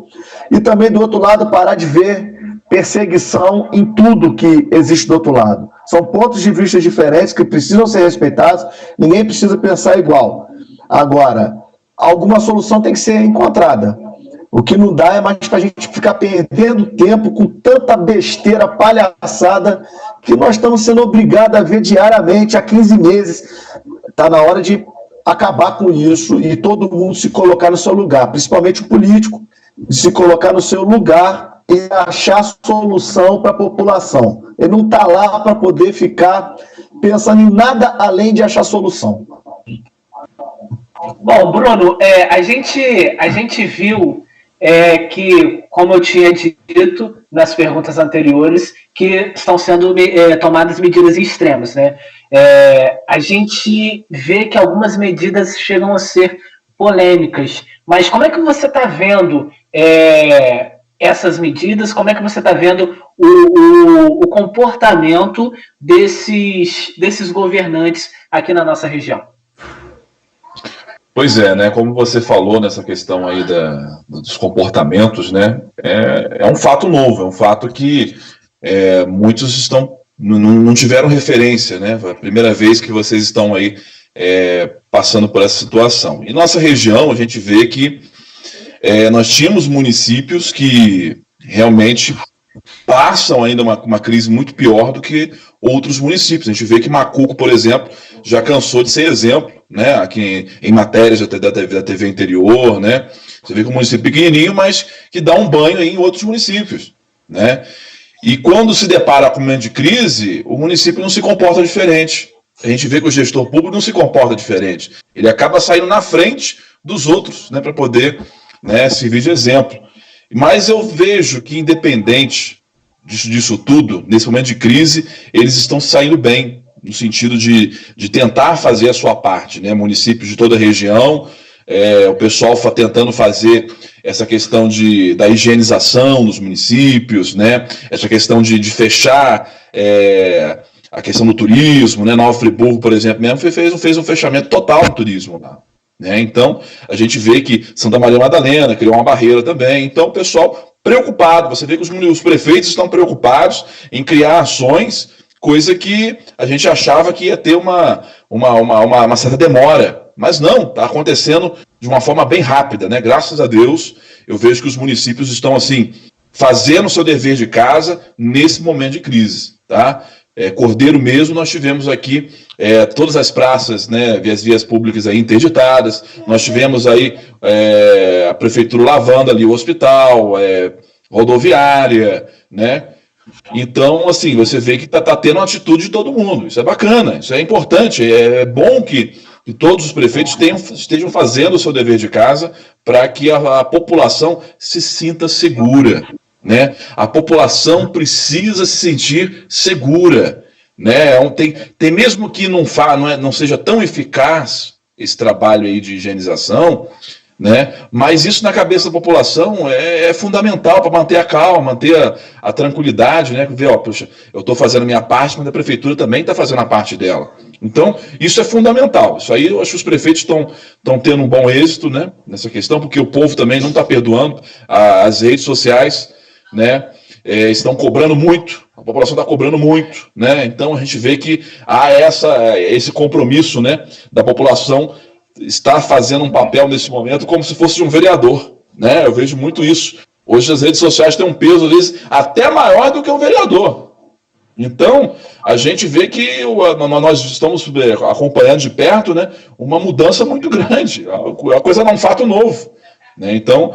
e também do outro lado parar de ver perseguição em tudo que existe do outro lado. São pontos de vista diferentes que precisam ser respeitados, ninguém precisa pensar igual. Agora, alguma solução tem que ser encontrada. O que não dá é mais para a gente ficar perdendo tempo com tanta besteira, palhaçada, que nós estamos sendo obrigados a ver diariamente há 15 meses. Está na hora de acabar com isso e todo mundo se colocar no seu lugar, principalmente o político, de se colocar no seu lugar e achar solução para a população. Ele não está lá para poder ficar pensando em nada além de achar solução. Bom, Bruno, a gente viu que, como eu tinha dito nas perguntas anteriores, que estão sendo tomadas medidas extremas, né? A gente vê que algumas medidas chegam a ser polêmicas, mas como é que você está vendo essas medidas? Como é que você está vendo o comportamento desses governantes aqui na nossa região? Pois é, né? Como você falou nessa questão aí dos comportamentos, né? É um fato novo, é um fato que muitos não tiveram referência, né? É a primeira vez que vocês estão aí passando por essa situação. E nossa região, a gente vê que nós tínhamos municípios que realmente passam ainda uma crise muito pior do que outros municípios. A gente vê que Macuco, por exemplo, já cansou de ser exemplo, né? Aqui em matérias da TV Interior, né? Você vê que é um município pequenininho, mas que dá um banho aí em outros municípios, né? E quando se depara com um momento de crise, o município não se comporta diferente. A gente vê que o gestor público não se comporta diferente. Ele acaba saindo na frente dos outros, né? Para poder, né, servir de exemplo. Mas eu vejo que, independente disso tudo, nesse momento de crise, eles estão saindo bem, no sentido de tentar fazer a sua parte, né? Municípios de toda a região, o pessoal tentando fazer essa questão da higienização dos municípios, né? Essa questão de fechar a questão do turismo, né? Nova Friburgo, por exemplo, mesmo fez um fechamento total do turismo lá. Né? Então, a gente vê que Santa Maria Madalena criou uma barreira também. Então, o pessoal preocupado, você vê que os prefeitos estão preocupados em criar ações, coisa que a gente achava que ia ter uma certa demora. Mas não, está acontecendo de uma forma bem rápida, né? Graças a Deus, eu vejo que os municípios estão, assim, fazendo o seu dever de casa nesse momento de crise, tá? Cordeiro mesmo, nós tivemos aqui todas as praças, né, as vias públicas aí interditadas, nós tivemos aí a prefeitura lavando ali o hospital, rodoviária, né? Então, assim, você vê que tá tendo uma atitude de todo mundo, isso é bacana, isso é importante, é bom que todos os prefeitos estejam fazendo o seu dever de casa para que a população se sinta segura. Né? A população precisa se sentir segura, né? Tem mesmo que não seja tão eficaz esse trabalho aí de higienização, né? Mas isso na cabeça da população é fundamental para manter a calma, manter a tranquilidade, né? Ver, poxa, eu estou fazendo a minha parte, mas a prefeitura também está fazendo a parte dela. Então, isso é fundamental. Isso aí eu acho que os prefeitos estão tendo um bom êxito, né, nessa questão, porque o povo também não está perdoando. As redes sociais, né, estão cobrando muito, a população está cobrando muito, né? Então a gente vê que há esse compromisso, né, da população estar fazendo um papel nesse momento como se fosse um vereador, né? Eu vejo muito isso. Hoje as redes sociais têm um peso, às vezes, até maior do que um vereador. Então, a gente vê que nós estamos acompanhando de perto, né, uma mudança muito grande, a coisa não é um fato novo, né? Então,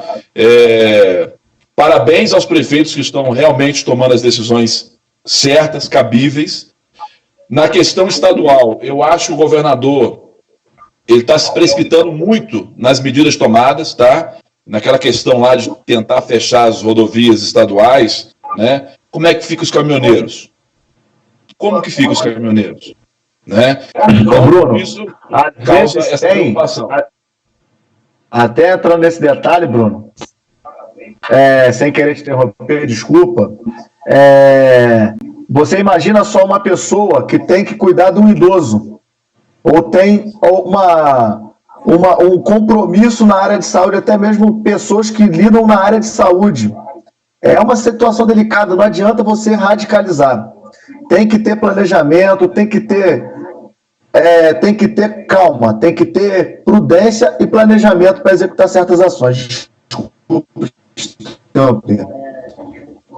parabéns aos prefeitos que estão realmente tomando as decisões certas, cabíveis. Na questão estadual, eu acho que o governador ele está se precipitando muito nas medidas tomadas, tá? Naquela questão lá de tentar fechar as rodovias estaduais, né? Como é que ficam os caminhoneiros? Como que ficam os caminhoneiros? Né? Então, Bruno, isso causa essa preocupação. Até entrando nesse detalhe, Bruno, sem querer te interromper, desculpa, você imagina só uma pessoa que tem que cuidar de um idoso, ou tem um compromisso na área de saúde, até mesmo pessoas que lidam na área de saúde. É uma situação delicada, não adianta você radicalizar. Tem que ter planejamento, tem que ter calma, tem que ter prudência e planejamento para executar certas ações. estão, Pedro?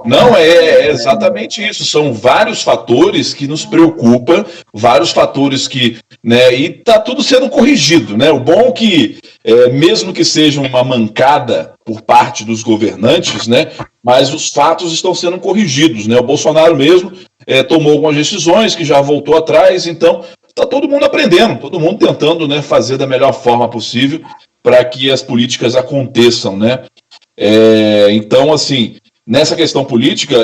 Não, é exatamente isso. São vários fatores que nos preocupam, vários fatores que, né, e está tudo sendo corrigido, né? O bom é que, mesmo que seja uma mancada por parte dos governantes, né, mas os fatos estão sendo corrigidos, né? O Bolsonaro mesmo tomou algumas decisões que já voltou atrás, então está todo mundo aprendendo, todo mundo tentando, né, fazer da melhor forma possível para que as políticas aconteçam, né? Então, assim, nessa questão política,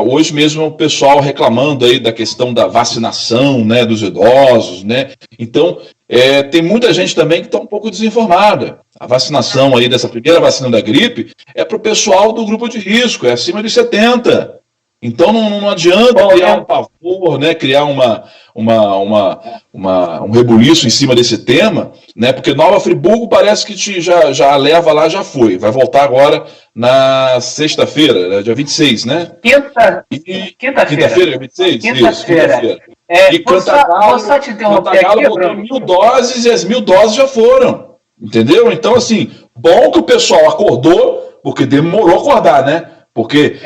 hoje mesmo o pessoal reclamando aí da questão da vacinação, né, dos idosos, né? Então, tem muita gente também que está um pouco desinformada. A vacinação aí dessa primeira vacina da gripe é para o pessoal do grupo de risco, é acima de 70. Então não adianta criar um pavor, né, criar um rebuliço em cima desse tema, né, porque Nova Friburgo parece que já leva lá, já foi. Vai voltar agora na sexta-feira, né, dia 26, né? Quinta-feira. Quinta-feira, 26? Quinta-feira. Isso, quinta-feira. E Vou só te interromper Cantagalo aqui, botou Bruno. 1.000 doses e as 1.000 doses já foram. Entendeu? Então, assim, bom que o pessoal acordou, porque demorou a acordar, né? Porque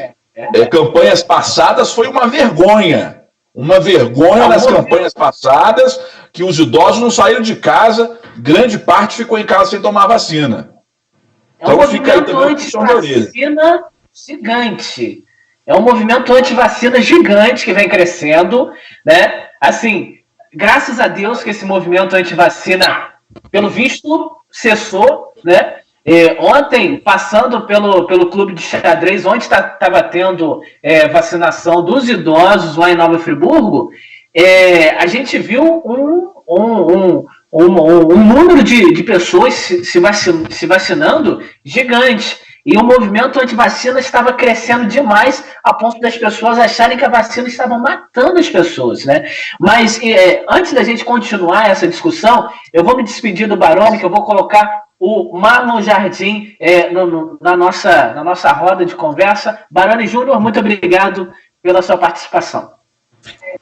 campanhas passadas foi uma vergonha. Uma vergonha nas campanhas passadas, que os idosos não saíram de casa, grande parte ficou em casa sem tomar vacina. É um movimento anti-vacina gigante. É um movimento anti-vacina gigante que vem crescendo, né? Assim, graças a Deus que esse movimento anti-vacina, pelo visto, cessou, né? Ontem, passando pelo clube de xadrez, onde estava tendo vacinação dos idosos lá em Nova Friburgo, a gente viu um número de pessoas se vacinando gigante. E o movimento anti-vacina estava crescendo demais a ponto das pessoas acharem que a vacina estava matando as pessoas, né? Mas antes da gente continuar essa discussão, eu vou me despedir do Baroni, que eu vou colocar o Marlon Jardim na nossa roda de conversa. Baroni Júnior, muito obrigado pela sua participação.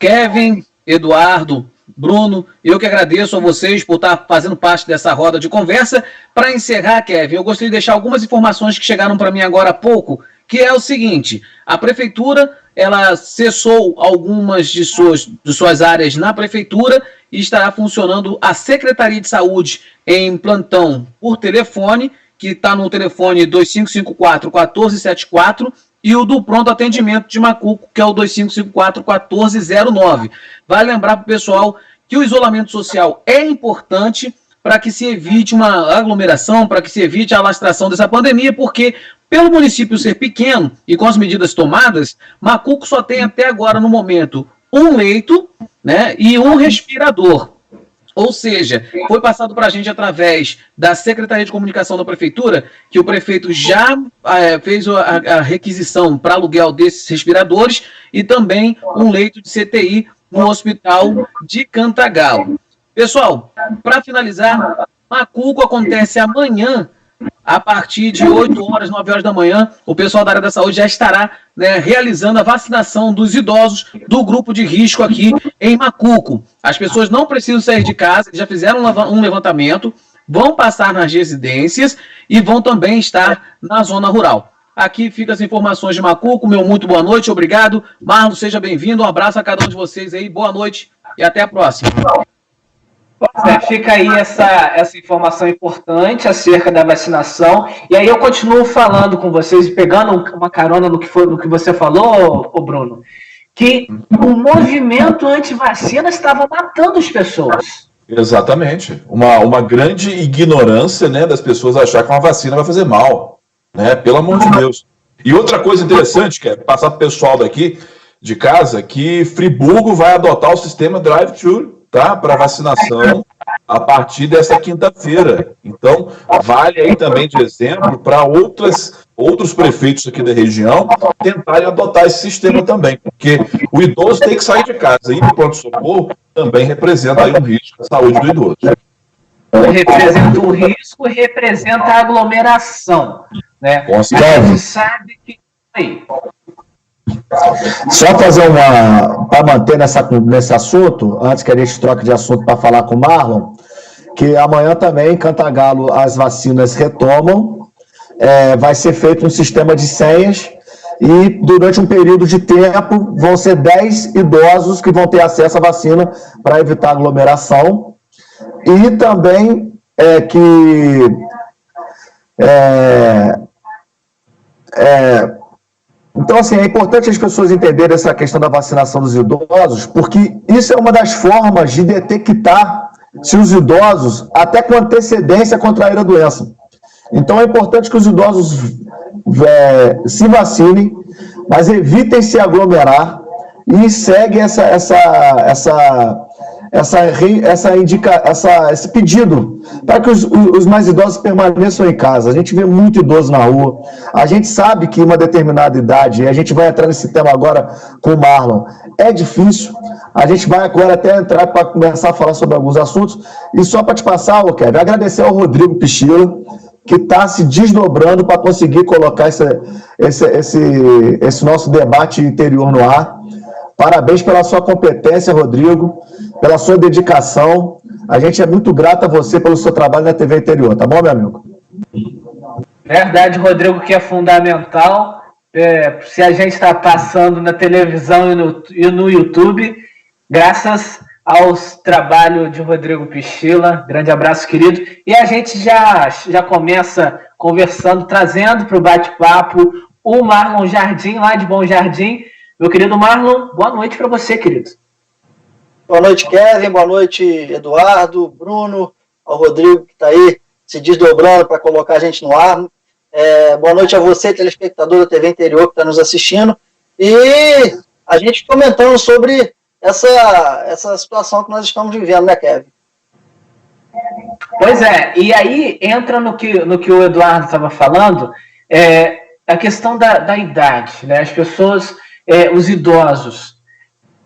Kevin, Eduardo, Bruno, eu que agradeço a vocês por estar fazendo parte dessa roda de conversa. Para encerrar, Kevin, eu gostaria de deixar algumas informações que chegaram para mim agora há pouco, que é o seguinte: a prefeitura ela cessou algumas de suas áreas na prefeitura e estará funcionando a Secretaria de Saúde em plantão por telefone, que está no telefone 2554-1474, e o do pronto atendimento de Macuco, que é o 2554-1409. Vale lembrar para o pessoal que o isolamento social é importante para que se evite uma aglomeração, para que se evite a alastração dessa pandemia, porque pelo município ser pequeno e com as medidas tomadas, Macuco só tem até agora, no momento, um leito, né, e um respirador. Ou seja, foi passado para a gente através da Secretaria de Comunicação da Prefeitura que o prefeito já fez a requisição para aluguel desses respiradores e também um leito de CTI no Hospital de Cantagalo. Pessoal, para finalizar, Macuco acontece amanhã, a partir de 8 horas, 9 horas da manhã, o pessoal da área da saúde já estará, né, realizando a vacinação dos idosos do grupo de risco aqui em Macuco. As pessoas não precisam sair de casa, já fizeram um levantamento, vão passar nas residências e vão também estar na zona rural. Aqui ficam as informações de Macuco. Meu muito boa noite, obrigado. Marlon, seja bem-vindo, um abraço a cada um de vocês aí, boa noite e até a próxima. Fica aí essa informação importante acerca da vacinação. E aí eu continuo falando com vocês, pegando uma carona no que você falou, Bruno, que o movimento anti-vacina estava matando as pessoas. Exatamente. Uma grande ignorância, né, das pessoas achar que uma vacina vai fazer mal, né? Pelo amor de Deus. E outra coisa interessante, que é passar para o pessoal daqui de casa, que Friburgo vai adotar o sistema drive-thru, tá, para vacinação a partir dessa quinta-feira. Então, vale aí também de exemplo para outros prefeitos aqui da região tentarem adotar esse sistema também, porque o idoso tem que sair de casa e o pronto-socorro também representa aí um risco à saúde do idoso. Representa o risco, representa a aglomeração, né? A gente sabe que aí. Só fazer para manter nesse assunto, antes que a gente troque de assunto para falar com o Marlon, que amanhã também em Cantagalo as vacinas retomam, vai ser feito um sistema de senhas e durante um período de tempo vão ser 10 idosos que vão ter acesso à vacina para evitar aglomeração. E também então, assim, é importante as pessoas entenderem essa questão da vacinação dos idosos, porque isso é uma das formas de detectar se os idosos, até com antecedência, contraíram a doença. Então, é importante que os idosos se vacinem, mas evitem se aglomerar e seguem esse pedido para que os mais idosos permaneçam em casa. A gente vê muito idoso na rua, a gente sabe que uma determinada idade, e a gente vai entrar nesse tema agora com o Marlon, é difícil, a gente vai agora até entrar para começar a falar sobre alguns assuntos, e só para te passar, Kevin, agradecer ao Rodrigo Pichila, que está se desdobrando para conseguir colocar esse nosso debate interior no ar. Parabéns pela sua competência, Rodrigo, pela sua dedicação. A gente é muito grato a você pelo seu trabalho na TV Interior, tá bom, meu amigo? Verdade, Rodrigo, que é fundamental. Se a gente está passando na televisão e no YouTube, graças ao trabalho de Rodrigo Pichila. Grande abraço, querido. E a gente já começa conversando, trazendo para o bate-papo o Marlon Jardim, lá de Bom Jardim. Meu querido Marlon, boa noite para você, querido. Boa noite, Kevin. Boa noite, Eduardo, Bruno, ao Rodrigo, que está aí se desdobrando para colocar a gente no ar. Boa noite a você, telespectador da TV Interior, que está nos assistindo. E a gente comentando sobre essa situação que nós estamos vivendo, né, Kevin? Pois é, e aí entra no que o Eduardo estava falando, a questão da idade, né? As pessoas, os idosos,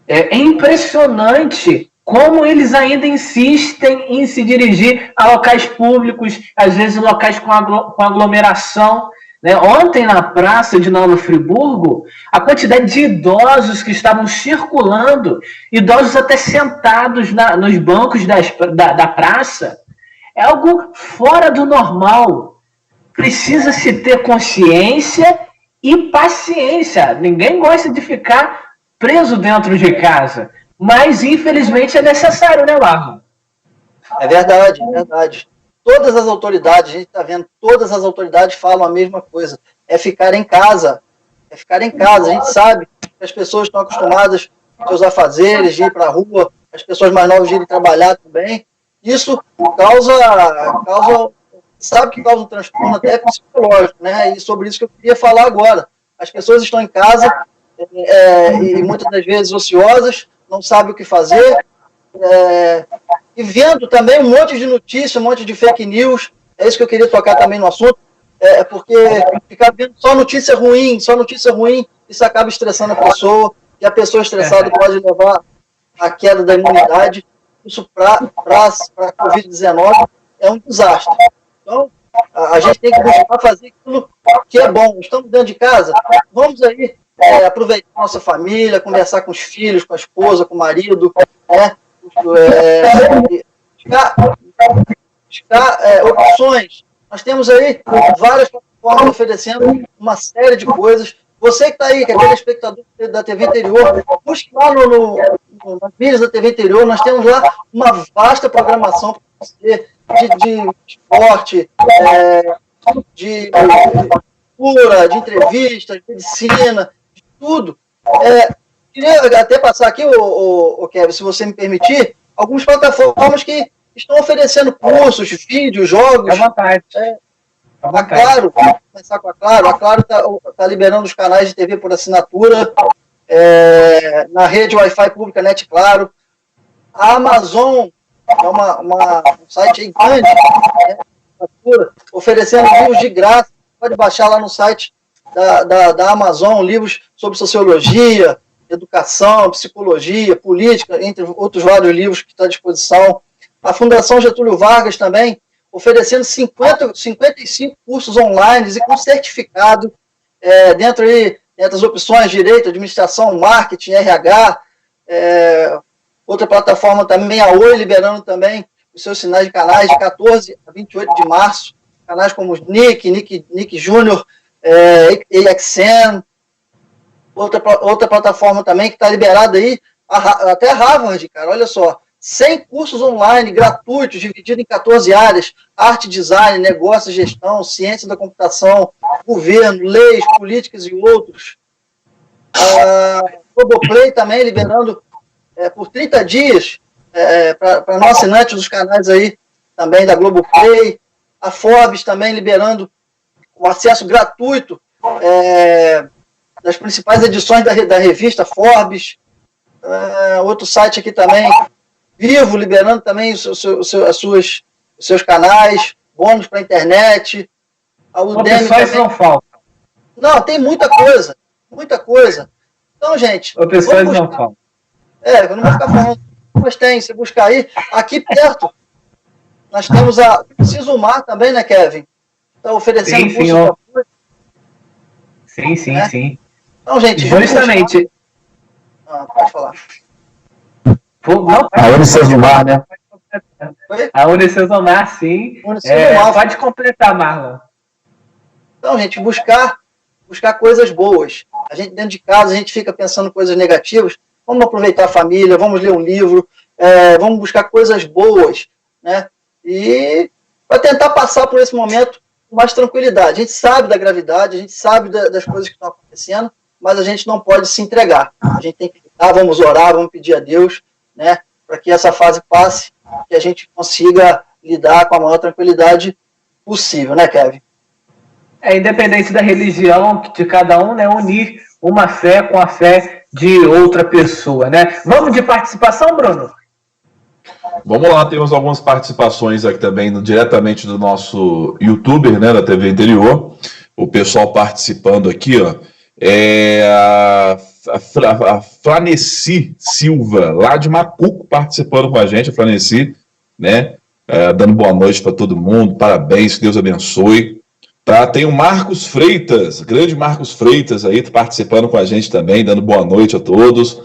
é impressionante como eles ainda insistem em se dirigir a locais públicos, às vezes locais com aglomeração. Né? Ontem, na praça de Nova Friburgo, a quantidade de idosos que estavam circulando, idosos até sentados nos bancos da praça, é algo fora do normal. Precisa-se ter consciência e paciência. Ninguém gosta de ficar preso dentro de casa, mas infelizmente é necessário, né, Marlon? É verdade, é verdade. Todas as autoridades, a gente está vendo, todas as autoridades falam a mesma coisa, é ficar em casa. É ficar em casa. A gente sabe que as pessoas estão acostumadas com seus afazeres, de ir para a rua, as pessoas mais novas de irem trabalhar também. Isso sabe que causa um transtorno até psicológico, né? E sobre isso que eu queria falar agora. As pessoas estão em casa e muitas das vezes ociosas, não sabem o que fazer, e vendo também um monte de notícia, um monte de fake news. É isso que eu queria tocar também no assunto, porque ficar vendo só notícia ruim, isso acaba estressando a pessoa, e a pessoa estressada pode levar à queda da imunidade. Isso para a Covid-19 é um desastre. Então, a gente tem que buscar fazer aquilo que é bom. Estamos dentro de casa, vamos aí aproveitar a nossa família, conversar com os filhos, com a esposa, com o marido, buscar opções. Nós temos aí várias plataformas oferecendo uma série de coisas. Você que está aí, que é telespectador da TV Interior, busque lá nas mídias da TV Interior, nós temos lá uma vasta programação para você, de esporte, de cultura, de entrevistas, de medicina, de tudo. Queria até passar aqui, Kevin, se você me permitir, algumas plataformas que estão oferecendo cursos, vídeos, jogos. À vontade. A Claro, vamos começar com a Claro. A Claro está liberando os canais de TV por assinatura na rede Wi-Fi pública Net Claro. A Amazon é um site aí grande, oferecendo livros de graça. Pode baixar lá no site da Amazon livros sobre sociologia, educação, psicologia, política, entre outros vários livros que estão à disposição. A Fundação Getúlio Vargas também, oferecendo 55 cursos online e com certificado, dentro das opções direito, administração, marketing, RH. Outra plataforma também, a Oi, liberando também os seus sinais de canais de 14 a 28 de março. canais como Nick Júnior, AXN, outra plataforma também que está liberada aí, até Harvard, cara, olha só, 100 cursos online gratuitos, divididos em 14 áreas, arte, design, negócio, gestão, ciência da computação, governo, leis, políticas e outros. Globoplay também liberando por 30 dias para nós assinantes dos canais aí também da Globoplay. A Forbes também liberando o acesso gratuito das principais edições da revista Forbes. Outro site aqui também, Vivo, liberando também os seus canais, bônus para a internet. A Udemy opções não faltam. Não, tem muita coisa. Muita coisa. Então, gente... Opções não faltam. Eu não vou ficar falando, mas tem, você buscar aí. Aqui perto, nós temos a Sisumar também, né, Kevin? Está oferecendo curso gratuito. Sim. Então, gente... Justamente... pode falar. A Unicesumar, né? A Unicesumar, sim. Pode completar, Marlon. Então, gente, buscar coisas boas. A gente, dentro de casa, a gente fica pensando coisas negativas. Vamos aproveitar a família, vamos ler um livro, vamos buscar coisas boas, né? E para tentar passar por esse momento com mais tranquilidade. A gente sabe da gravidade, a gente sabe das coisas que estão acontecendo, mas a gente não pode se entregar. A gente tem que vamos orar, vamos pedir a Deus, né, para que essa fase passe, que a gente consiga lidar com a maior tranquilidade possível, né, Kevin? Independente da religião de cada um, né, unir uma fé com a fé de outra pessoa, né? Vamos de participação, Bruno? Vamos lá, temos algumas participações aqui também, diretamente do nosso YouTuber, né, da TV Interior. O pessoal participando aqui, ó. A Flaneci Silva, lá de Macuco, participando com a gente, a Flaneci, né? Dando boa noite para todo mundo, parabéns, que Deus abençoe. Tá? Tem o Marcos Freitas, grande Marcos Freitas aí, participando com a gente também, dando boa noite a todos.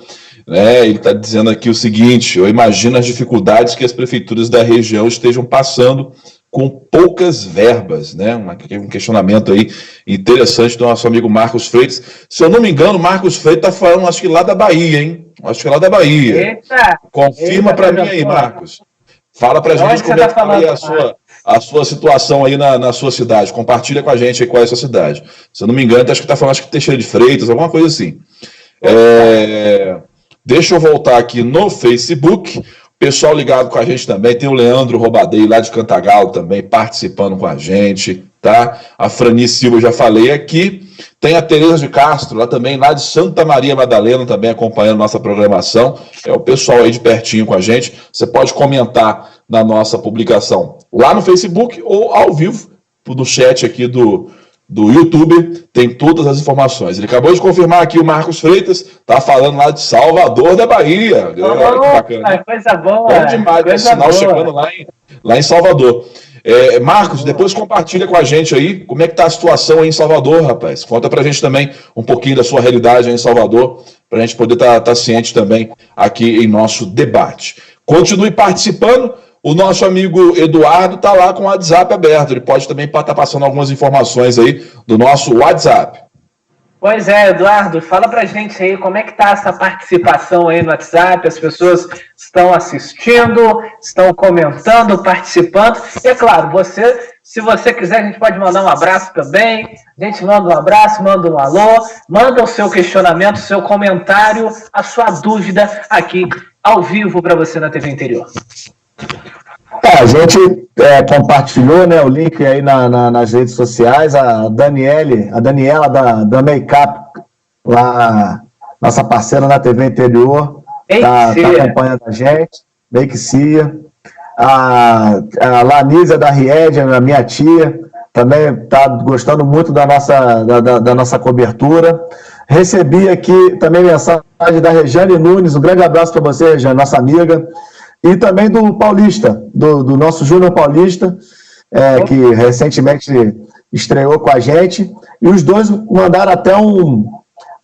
Né? Ele está dizendo aqui o seguinte: eu imagino as dificuldades que as prefeituras da região estejam passando com poucas verbas, né? Um questionamento aí interessante do nosso amigo Marcos Freitas. Se eu não me engano, Marcos Freitas está falando, acho que lá da Bahia, hein? Acho que é lá da Bahia. Eita! Confirma para mim aí, Marcos. Fala para a gente como é que tá aí a sua situação aí na sua cidade. Compartilha com a gente aí qual é a sua cidade. Se eu não me engano, acho que está falando, acho que Teixeira de Freitas, alguma coisa assim. Deixa eu voltar aqui no Facebook. Pessoal ligado com a gente também, tem o Leandro Robadei lá de Cantagalo também participando com a gente, tá? A Frani Silva, eu já falei aqui. Tem a Tereza de Castro, lá também, lá de Santa Maria Madalena, também acompanhando nossa programação. É o pessoal aí de pertinho com a gente. Você pode comentar na nossa publicação lá no Facebook ou ao vivo, no chat aqui do YouTube, tem todas as informações. Ele acabou de confirmar aqui, o Marcos Freitas está falando lá de Salvador da Bahia. Que bacana. Coisa boa. Bom demais, o sinal chegando lá em Salvador. Marcos, depois compartilha com a gente aí como é que está a situação aí em Salvador, rapaz. Conta pra gente também um pouquinho da sua realidade aí em Salvador, pra gente poder estar ciente também aqui em nosso debate. Continue participando. O nosso amigo Eduardo está lá com o WhatsApp aberto. Ele pode também estar passando algumas informações aí do nosso WhatsApp. Pois é, Eduardo, fala pra gente aí como é que tá essa participação aí no WhatsApp. As pessoas estão assistindo, estão comentando, participando. E é claro, se você quiser, a gente pode mandar um abraço também. A gente manda um abraço, manda um alô, manda o seu questionamento, o seu comentário, a sua dúvida aqui ao vivo para você na TV Interior. A gente compartilhou, né, o link aí nas redes sociais. A Daniela da Makeup, lá, nossa parceira na TV Interior, tá acompanhando a gente. Make-cia. A Lanísia da Ried, a minha tia, também está gostando muito da nossa cobertura. Recebi aqui também mensagem da Rejane Nunes. Um grande abraço para você, Rejane, nossa amiga. E também do Paulista, do nosso Júnior Paulista, que recentemente estreou com a gente. E os dois mandaram até um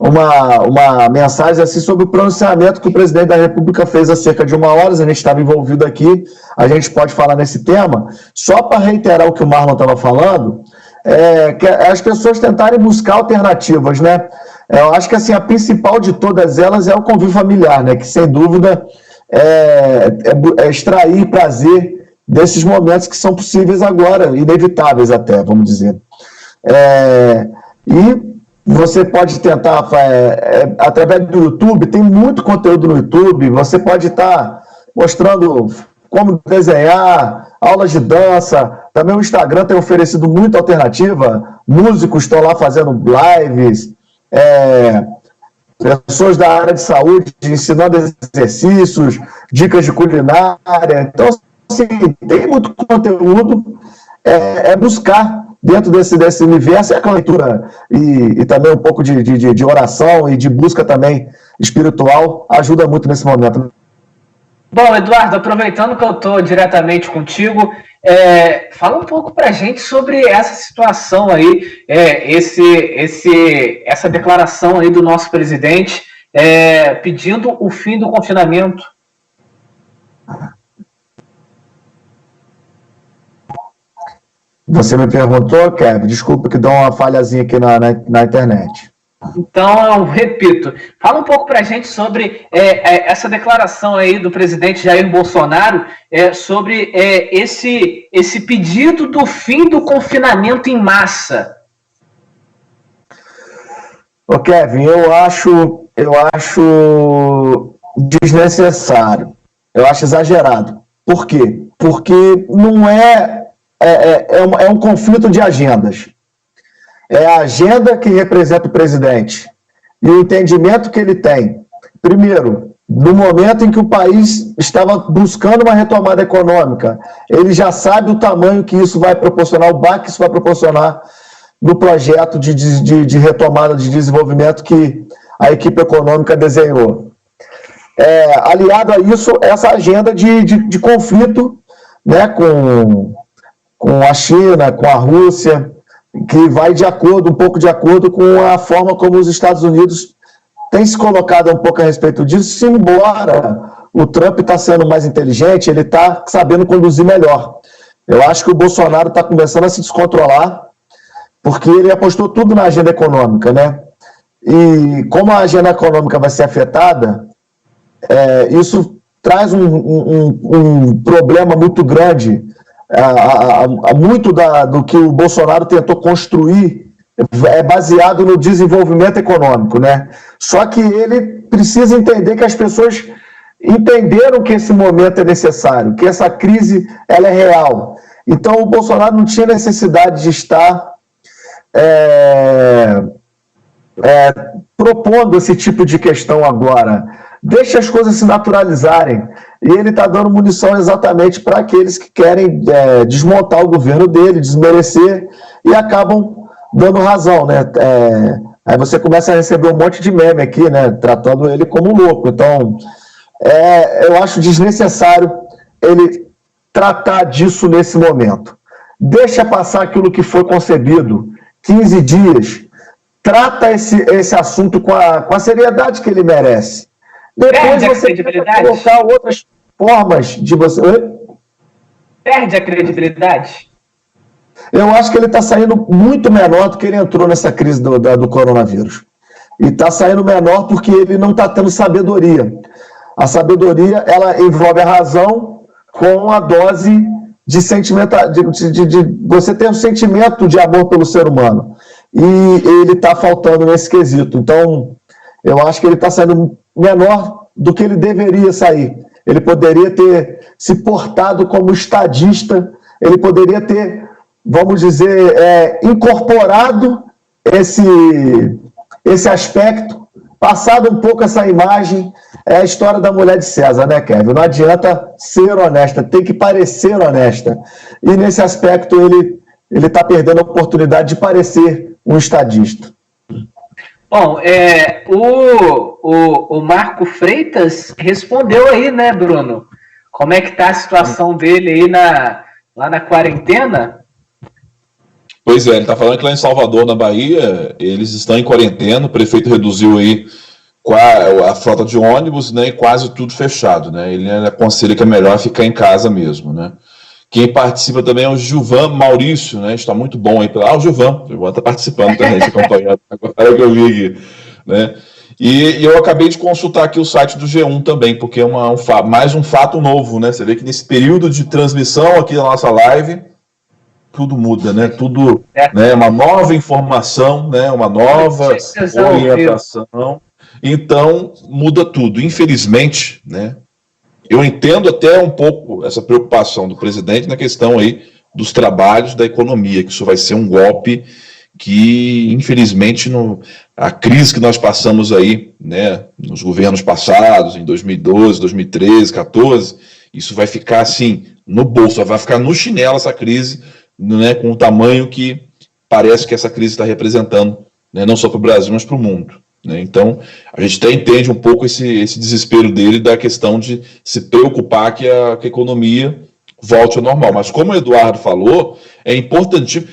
uma mensagem assim sobre o pronunciamento que o presidente da República fez há cerca de 1 hora. A gente estava envolvido aqui, a gente pode falar nesse tema. Só para reiterar o que o Marlon estava falando, que as pessoas tentarem buscar alternativas, né? Eu acho que assim, a principal de todas elas é o convívio familiar, né? Que sem dúvida é extrair prazer desses momentos que são possíveis agora, inevitáveis até, vamos dizer. E você pode tentar, através do YouTube, tem muito conteúdo no YouTube, você pode estar mostrando como desenhar, aulas de dança, também o Instagram tem oferecido muita alternativa, músicos estão lá fazendo lives, pessoas da área de saúde ensinando exercícios, dicas de culinária, então, assim, tem muito conteúdo, buscar dentro desse universo, a leitura e também um pouco de oração e de busca também espiritual ajuda muito nesse momento. Bom, Eduardo, aproveitando que eu estou diretamente contigo, fala um pouco para a gente sobre essa situação aí, essa declaração aí do nosso presidente pedindo o fim do confinamento. Você me perguntou, Kevin? Desculpa que deu uma falhazinha aqui na internet. Então, eu repito, fala um pouco para a gente sobre essa declaração aí do presidente Jair Bolsonaro sobre esse pedido do fim do confinamento em massa. Ô, Kevin, eu acho desnecessário, eu acho exagerado. Por quê? Porque não é um conflito de agendas. É a agenda que representa o presidente e o entendimento que ele tem. Primeiro, no momento em que o país estava buscando uma retomada econômica, ele já sabe o tamanho que isso vai proporcionar, o baque que isso vai proporcionar no projeto de retomada de desenvolvimento que a equipe econômica desenhou. Aliado a isso, essa agenda de conflito, né, com a China, com a Rússia, que vai um pouco de acordo com a forma como os Estados Unidos têm se colocado um pouco a respeito disso, embora o Trump está sendo mais inteligente, ele está sabendo conduzir melhor. Eu acho que o Bolsonaro está começando a se descontrolar, porque ele apostou tudo na agenda econômica, né? E como a agenda econômica vai ser afetada, isso traz um problema muito grande. Muito do que o Bolsonaro tentou construir é baseado no desenvolvimento econômico, né? Só que ele precisa entender que as pessoas entenderam que esse momento é necessário, que essa crise ela é real. Então o Bolsonaro não tinha necessidade de estar propondo esse tipo de questão agora. Deixa as coisas se naturalizarem. E ele está dando munição exatamente para aqueles que querem desmontar o governo dele, desmerecer, e acabam dando razão, né? Aí você começa a receber um monte de meme aqui, né? Tratando ele como louco. Então, eu acho desnecessário ele tratar disso nesse momento. Deixa passar aquilo que foi concebido, 15 dias. Trata esse assunto com a seriedade que ele merece. Depois você pode colocar outras formas de você... Perde a credibilidade? Eu acho que ele está saindo muito menor do que ele entrou nessa crise do coronavírus. E está saindo menor porque ele não está tendo sabedoria. A sabedoria, ela envolve a razão com a dose de sentimento, de você ter um sentimento de amor pelo ser humano. E ele está faltando nesse quesito. Então, eu acho que ele está saindo menor do que ele deveria sair. Ele poderia ter se portado como estadista, ele poderia ter, vamos dizer, incorporado esse aspecto, passado um pouco essa imagem. É a história da mulher de César, né, Kevin? Não adianta ser honesta, tem que parecer honesta. E nesse aspecto ele está perdendo a oportunidade de parecer um estadista. Bom, o Marco Freitas respondeu aí, né, Bruno? Como é que tá a situação dele aí lá na quarentena? Pois é, ele está falando que lá em Salvador, na Bahia, eles estão em quarentena, o prefeito reduziu aí a frota de ônibus, né, e quase tudo fechado, né? Ele aconselha que é melhor ficar em casa mesmo, né? Quem participa também é o Gilvan Maurício, né? Está muito bom aí. O Gilvan está participando também, esse acompanhado agora que eu vi aqui, né? E eu acabei de consultar aqui o site do G1 também, porque é mais um fato novo, né? Você vê que nesse período de transmissão aqui da nossa live, tudo muda, né? Tudo, né? Uma nova informação, né? Uma nova orientação. Então, muda tudo. Infelizmente, né? Eu entendo até um pouco essa preocupação do presidente na questão aí dos trabalhos da economia, que isso vai ser um golpe que, infelizmente, a crise que nós passamos aí, né, nos governos passados, em 2012, 2013, 2014, isso vai ficar assim, no bolso, vai ficar no chinelo essa crise, né, com o tamanho que parece que essa crise está representando, né, não só para o Brasil, mas para o mundo. Né? Então, a gente até entende um pouco esse desespero dele da questão de se preocupar que a economia volte ao normal. Mas como o Eduardo falou, é importante,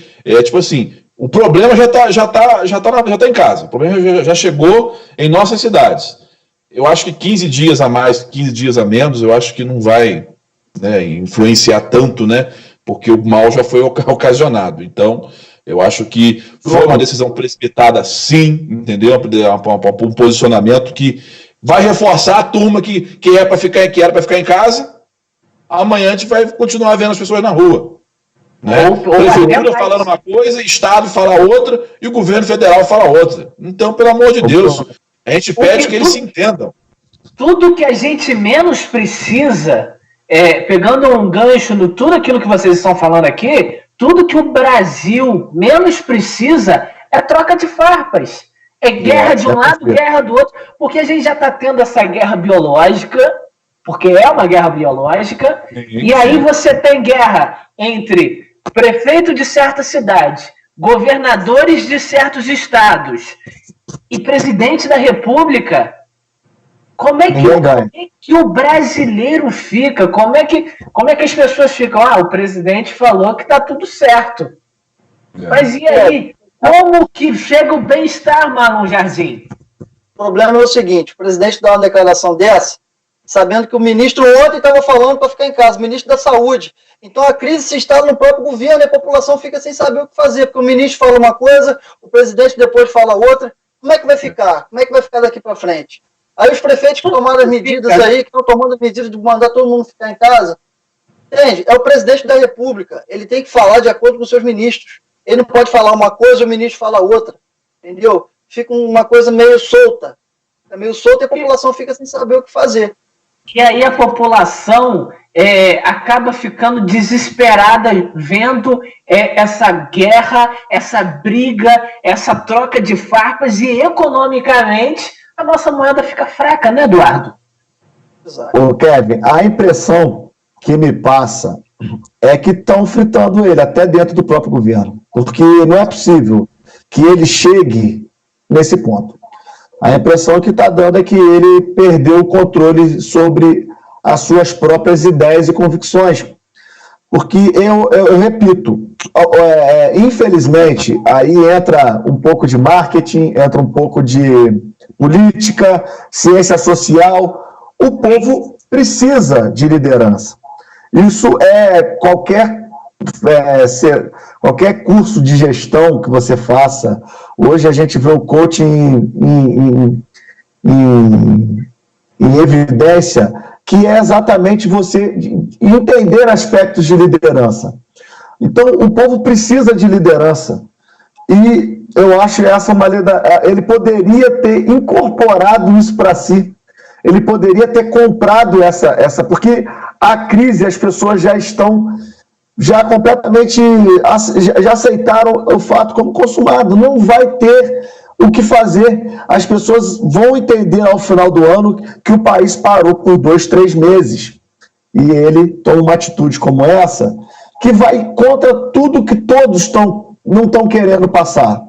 tipo assim, o problema já tá em casa, o problema já chegou em nossas cidades. Eu acho que 15 dias a mais, 15 dias a menos, eu acho que não vai, né, influenciar tanto, né, porque o mal já foi ocasionado. Então, eu acho que foi uma decisão precipitada, sim, entendeu? Um posicionamento que vai reforçar a turma que era para ficar em casa. Amanhã a gente vai continuar vendo as pessoas na rua. Né? Prefeitura falando uma coisa, Estado fala outra e o governo federal fala outra. Então, pelo amor de Deus, a gente pede que eles se entendam. Tudo que a gente menos precisa, pegando um gancho no tudo aquilo que vocês estão falando aqui, tudo que o Brasil menos precisa é troca de farpas. É guerra de um lado, guerra do outro, porque a gente já está tendo essa guerra biológica, porque é uma guerra biológica, e aí você tem guerra entre prefeito de certa cidade, governadores de certos estados e presidente da República. Como é que o brasileiro fica? Como é que as pessoas ficam? O presidente falou que está tudo certo. Mas e aí? Como que chega o bem-estar, Marlon Jardim? O problema é o seguinte, o presidente dá uma declaração dessa, sabendo que o ministro ontem estava falando para ficar em casa, o ministro da Saúde. Então a crise se instala no próprio governo e a população fica sem saber o que fazer, porque o ministro fala uma coisa, o presidente depois fala outra. Como é que vai ficar? Como é que vai ficar daqui para frente? Aí os prefeitos que tomaram as medidas aí, que estão tomando as medidas de mandar todo mundo ficar em casa, entende? É o presidente da República. Ele tem que falar de acordo com os seus ministros. Ele não pode falar uma coisa e o ministro fala outra. Entendeu? Fica uma coisa meio solta. É meio solta e a população fica sem saber o que fazer. E aí a população acaba ficando desesperada vendo essa guerra, essa briga, essa troca de farpas e economicamente a nossa moeda fica fraca, né, Eduardo? Ô, Kevin, a impressão que me passa é que estão fritando ele até dentro do próprio governo, porque não é possível que ele chegue nesse ponto. A impressão que está dando é que ele perdeu o controle sobre as suas próprias ideias e convicções. Porque, eu repito, infelizmente, aí entra um pouco de marketing, entra um pouco de política, ciência social. O povo precisa de liderança. Isso qualquer curso de gestão que você faça. Hoje a gente vê o coaching em evidência, que é exatamente você entender aspectos de liderança. Então, o povo precisa de liderança. E eu acho essa uma ele poderia ter incorporado isso para si. Ele poderia ter comprado essa, porque a crise, as pessoas já estão completamente, já aceitaram o fato como consumado. Não vai ter o que fazer. As pessoas vão entender ao final do ano que o país parou por 2, 3 meses. E ele toma uma atitude como essa, que vai contra tudo que todos não estão querendo passar.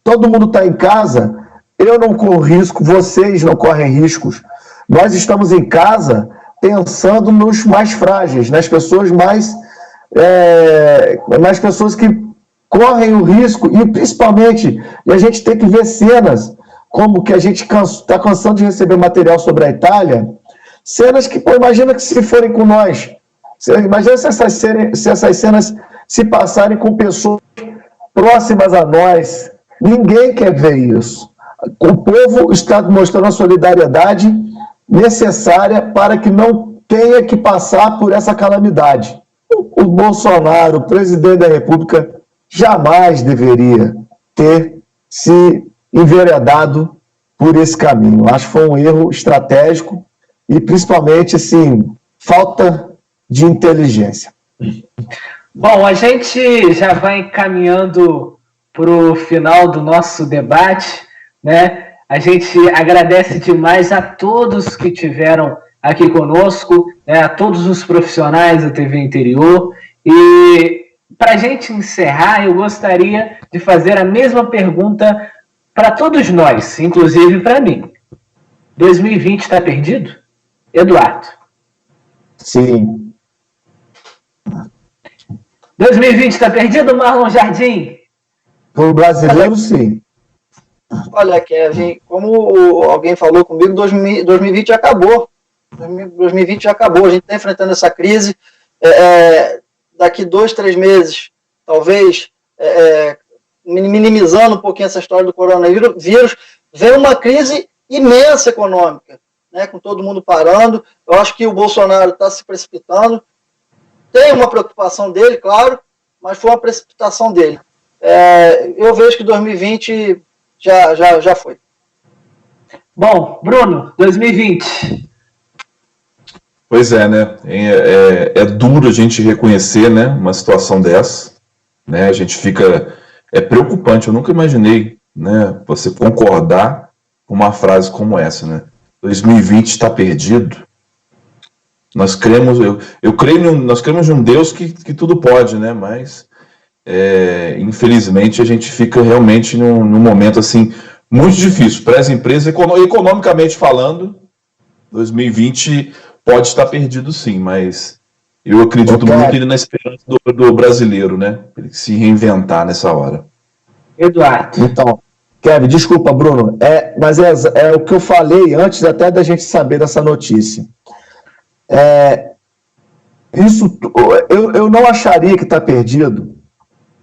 Todo mundo está em casa, eu não corro risco, vocês não correm riscos. Nós estamos em casa pensando nos mais frágeis, nas pessoas nas pessoas que correm o risco, e principalmente, a gente tem que ver cenas, como que a gente está cansando de receber material sobre a Itália, cenas que, pô, imagina que se forem com nós, imagina se essas cenas se passarem com pessoas próximas a nós, ninguém quer ver isso. O povo está mostrando a solidariedade necessária para que não tenha que passar por essa calamidade. O Bolsonaro, o presidente da República, jamais deveria ter se enveredado por esse caminho. Acho que foi um erro estratégico e, principalmente, assim, falta de inteligência. Bom, a gente já vai encaminhando para o final do nosso debate, né? A gente agradece demais a todos que tiveram aqui conosco, né? A todos os profissionais da TV Interior. E para a gente encerrar, eu gostaria de fazer a mesma pergunta para todos nós, inclusive para mim. 2020 está perdido? Eduardo? Sim. 2020 está perdido, Marlon Jardim? Para o brasileiro, sim. Olha, Kevin, como alguém falou comigo, 2020 já acabou. 2020 já acabou. A gente está enfrentando essa crise. Daqui 2, 3 meses, talvez, minimizando um pouquinho essa história do coronavírus, vem uma crise imensa econômica, né, com todo mundo parando. Eu acho que o Bolsonaro está se precipitando. Tem uma preocupação dele, claro, mas foi uma precipitação dele. Eu vejo que 2020 já foi. Bom, Bruno, 2020. Pois é, né? É duro a gente reconhecer, né, uma situação dessa, né? A gente fica... É preocupante, eu nunca imaginei, né, você concordar com uma frase como essa, né? 2020 está perdido. Nós cremos, nós cremos em um Deus que tudo pode, né? Mas, infelizmente, a gente fica realmente num momento, assim, muito difícil. Para as empresas, economicamente falando, 2020 pode estar perdido, sim, mas eu acredito muito na esperança do brasileiro, né? Ele se reinventar nessa hora. Eduardo. Então, Kevin, desculpa, Bruno, mas é o que eu falei antes até da gente saber dessa notícia. Eu não acharia que está perdido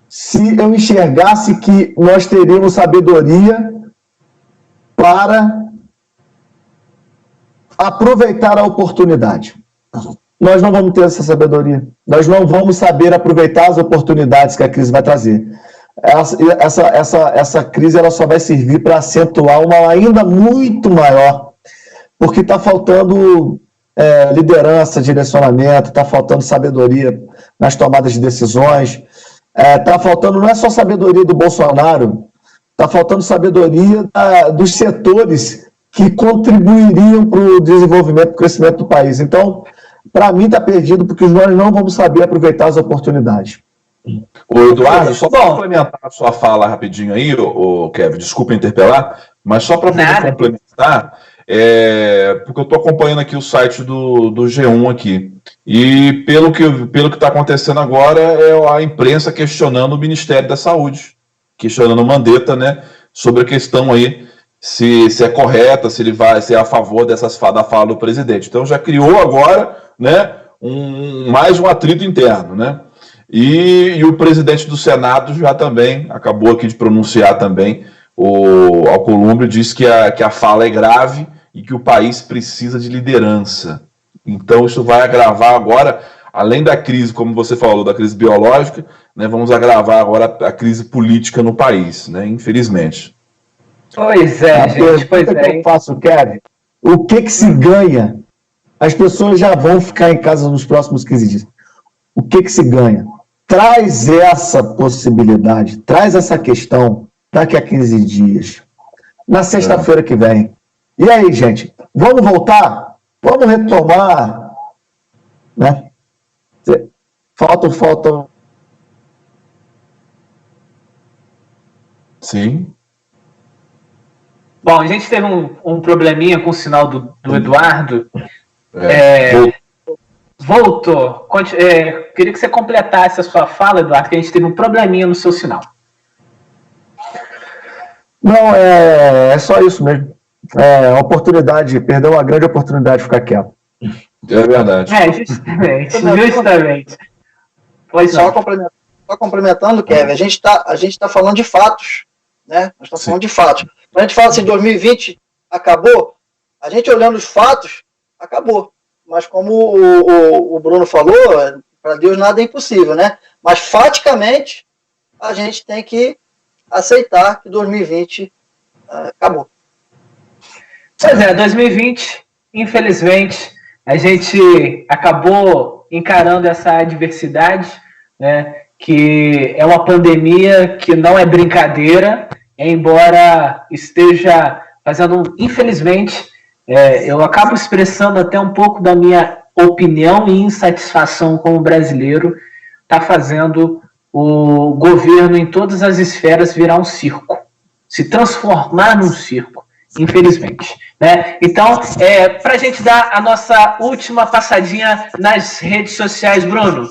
se eu enxergasse que nós teríamos sabedoria para aproveitar a oportunidade. Nós não vamos ter essa sabedoria. Nós não vamos saber aproveitar as oportunidades que a crise vai trazer. Essa crise ela só vai servir para acentuar uma ainda muito maior, porque está faltando liderança, direcionamento, está faltando sabedoria nas tomadas de decisões, está faltando, não é só sabedoria do Bolsonaro, está faltando sabedoria dos setores que contribuiriam para o desenvolvimento, para o crescimento do país. Então, para mim está perdido, porque nós não vamos saber aproveitar as oportunidades. Ô Eduardo, só para complementar a sua fala rapidinho aí, Kevin, desculpa interpelar, mas só para poder complementar, porque eu estou acompanhando aqui o site do G1 aqui, e pelo que está acontecendo agora é a imprensa questionando o Ministério da Saúde, questionando o Mandetta, né, sobre a questão aí, se é correta, se é a favor da fala do presidente. Então já criou agora, né, mais um atrito interno, né? E o presidente do Senado já também acabou aqui de pronunciar também, o Alcolumbre disse que a fala é grave e que o país precisa de liderança. Então isso vai agravar agora, além da crise, como você falou, da crise biológica, né, vamos agravar agora a crise política no país, né, infelizmente. Pois é, gente, pois é. Eu faço, Kevin, o que se ganha? As pessoas já vão ficar em casa nos próximos 15 dias. O que se ganha? Traz essa possibilidade, traz essa questão daqui a 15 dias, na sexta-feira que vem. E aí, gente, vamos voltar? Vamos retomar? Né? Falta. Sim. Bom, a gente teve um probleminha com o sinal do Eduardo. Voltou. Queria que você completasse a sua fala, Eduardo, que a gente teve um probleminha no seu sinal. Não, é só isso mesmo. Perdeu uma grande oportunidade de ficar quieto. É verdade. Justamente. Pois só complementando, Kevin, a gente tá falando de fatos, né? Nós estamos falando de fatos. Quando a gente fala assim, 2020 acabou, a gente olhando os fatos, acabou. Mas como o Bruno falou, para Deus nada é impossível, né? Mas faticamente, a gente tem que aceitar que 2020 acabou. Pois é, 2020, infelizmente, a gente acabou encarando essa adversidade, né, que é uma pandemia que não é brincadeira, embora esteja fazendo, infelizmente, eu acabo expressando até um pouco da minha opinião e insatisfação como brasileiro, está fazendo o governo em todas as esferas virar um circo, se transformar num circo, infelizmente. Né? Então, para a gente dar a nossa última passadinha nas redes sociais, Bruno.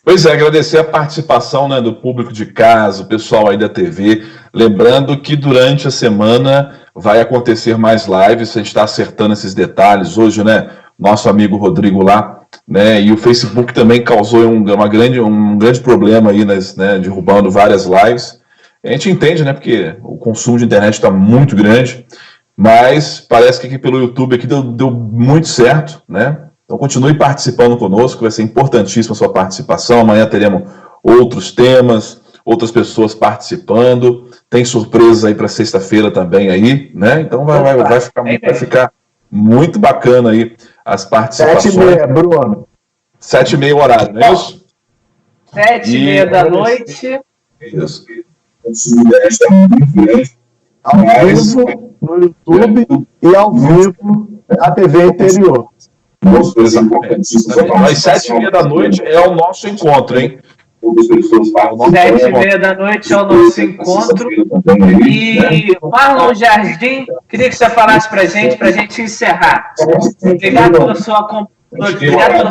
Pois é, agradecer a participação, né, do público de casa, o pessoal aí da TV. Lembrando que durante a semana vai acontecer mais lives, a gente está acertando esses detalhes. Hoje, né, nosso amigo Rodrigo lá, né, e o Facebook também causou um grande problema aí, né, derrubando várias lives. A gente entende, né, porque o consumo de internet está muito grande, mas parece que aqui pelo YouTube aqui deu muito certo, né? Então continue participando conosco, vai ser importantíssima a sua participação. Amanhã teremos outros temas, outras pessoas participando. Tem surpresas aí para sexta-feira também aí, né? Então vai ficar muito bacana aí as participações. 7h30, Bruno. 7h30 horário, não é isso? 7h30 da noite. Isso. Ao vivo no YouTube e ao vivo na TV Interior. Exatamente. Às 7h30 da noite é o nosso encontro, hein? 7h30 da noite é o nosso encontro. E Marlon Jardim, queria que você falasse para a gente encerrar. Obrigado pela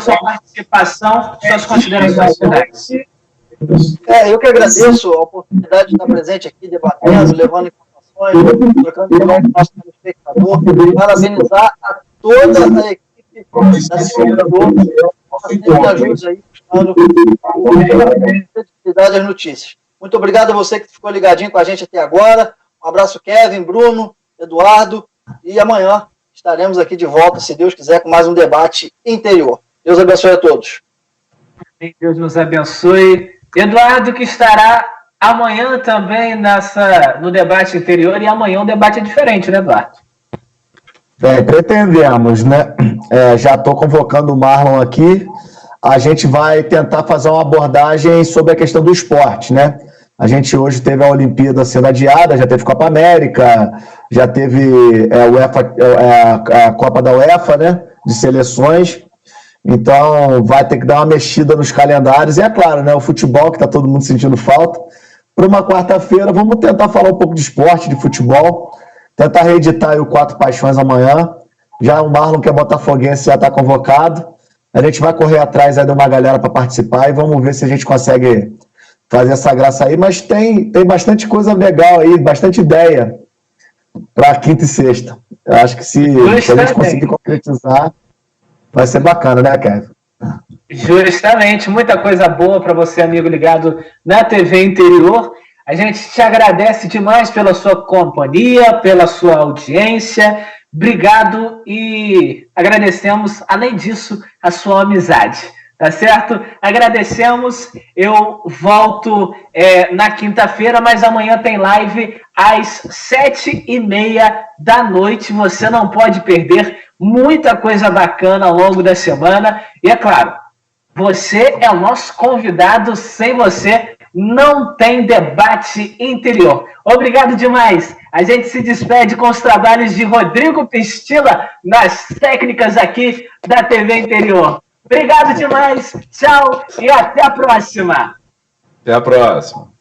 sua participação, suas considerações finais. Eu que agradeço a oportunidade de estar presente aqui, debatendo, levando informações, trocando ideia com o nosso telespectador, parabenizar a toda a equipe da Segurador, que ajuda aí, buscando credibilidade às notícias. Muito obrigado a você que ficou ligadinho com a gente até agora. Um abraço, Kevin, Bruno, Eduardo, e amanhã estaremos aqui de volta, se Deus quiser, com mais um debate interior. Deus abençoe a todos. Deus nos abençoe. Eduardo, que estará amanhã também no debate interior, e amanhã o debate é diferente, né, Eduardo? Pretendemos, né? Já estou convocando o Marlon aqui. A gente vai tentar fazer uma abordagem sobre a questão do esporte, né? A gente hoje teve a Olimpíada sendo adiada, já teve Copa América, já teve a Copa da UEFA, né? De seleções. Então, vai ter que dar uma mexida nos calendários. E é claro, né? O futebol, que está todo mundo sentindo falta. Para uma quarta-feira, vamos tentar falar um pouco de esporte, de futebol. Tentar reeditar aí o Quatro Paixões amanhã. Já o Marlon, que é botafoguense, já está convocado. A gente vai correr atrás aí de uma galera para participar e vamos ver se a gente consegue fazer essa graça aí. Mas tem bastante coisa legal aí, bastante ideia para quinta e sexta. Eu acho que se a gente conseguir concretizar, vai ser bacana, né, Kevin? Justamente, muita coisa boa para você, amigo ligado na TV Interior. A gente te agradece demais pela sua companhia, pela sua audiência. Obrigado e agradecemos, além disso, a sua amizade. Tá certo? Agradecemos. Eu volto na quinta-feira, mas amanhã tem live às 7h30 da noite. Você não pode perder. Muita coisa bacana ao longo da semana. E é claro, você é o nosso convidado. Sem você, não tem debate interior. Obrigado demais. A gente se despede com os trabalhos de Rodrigo Pistila nas técnicas aqui da TV Interior. Obrigado demais. Tchau e até a próxima. Até a próxima.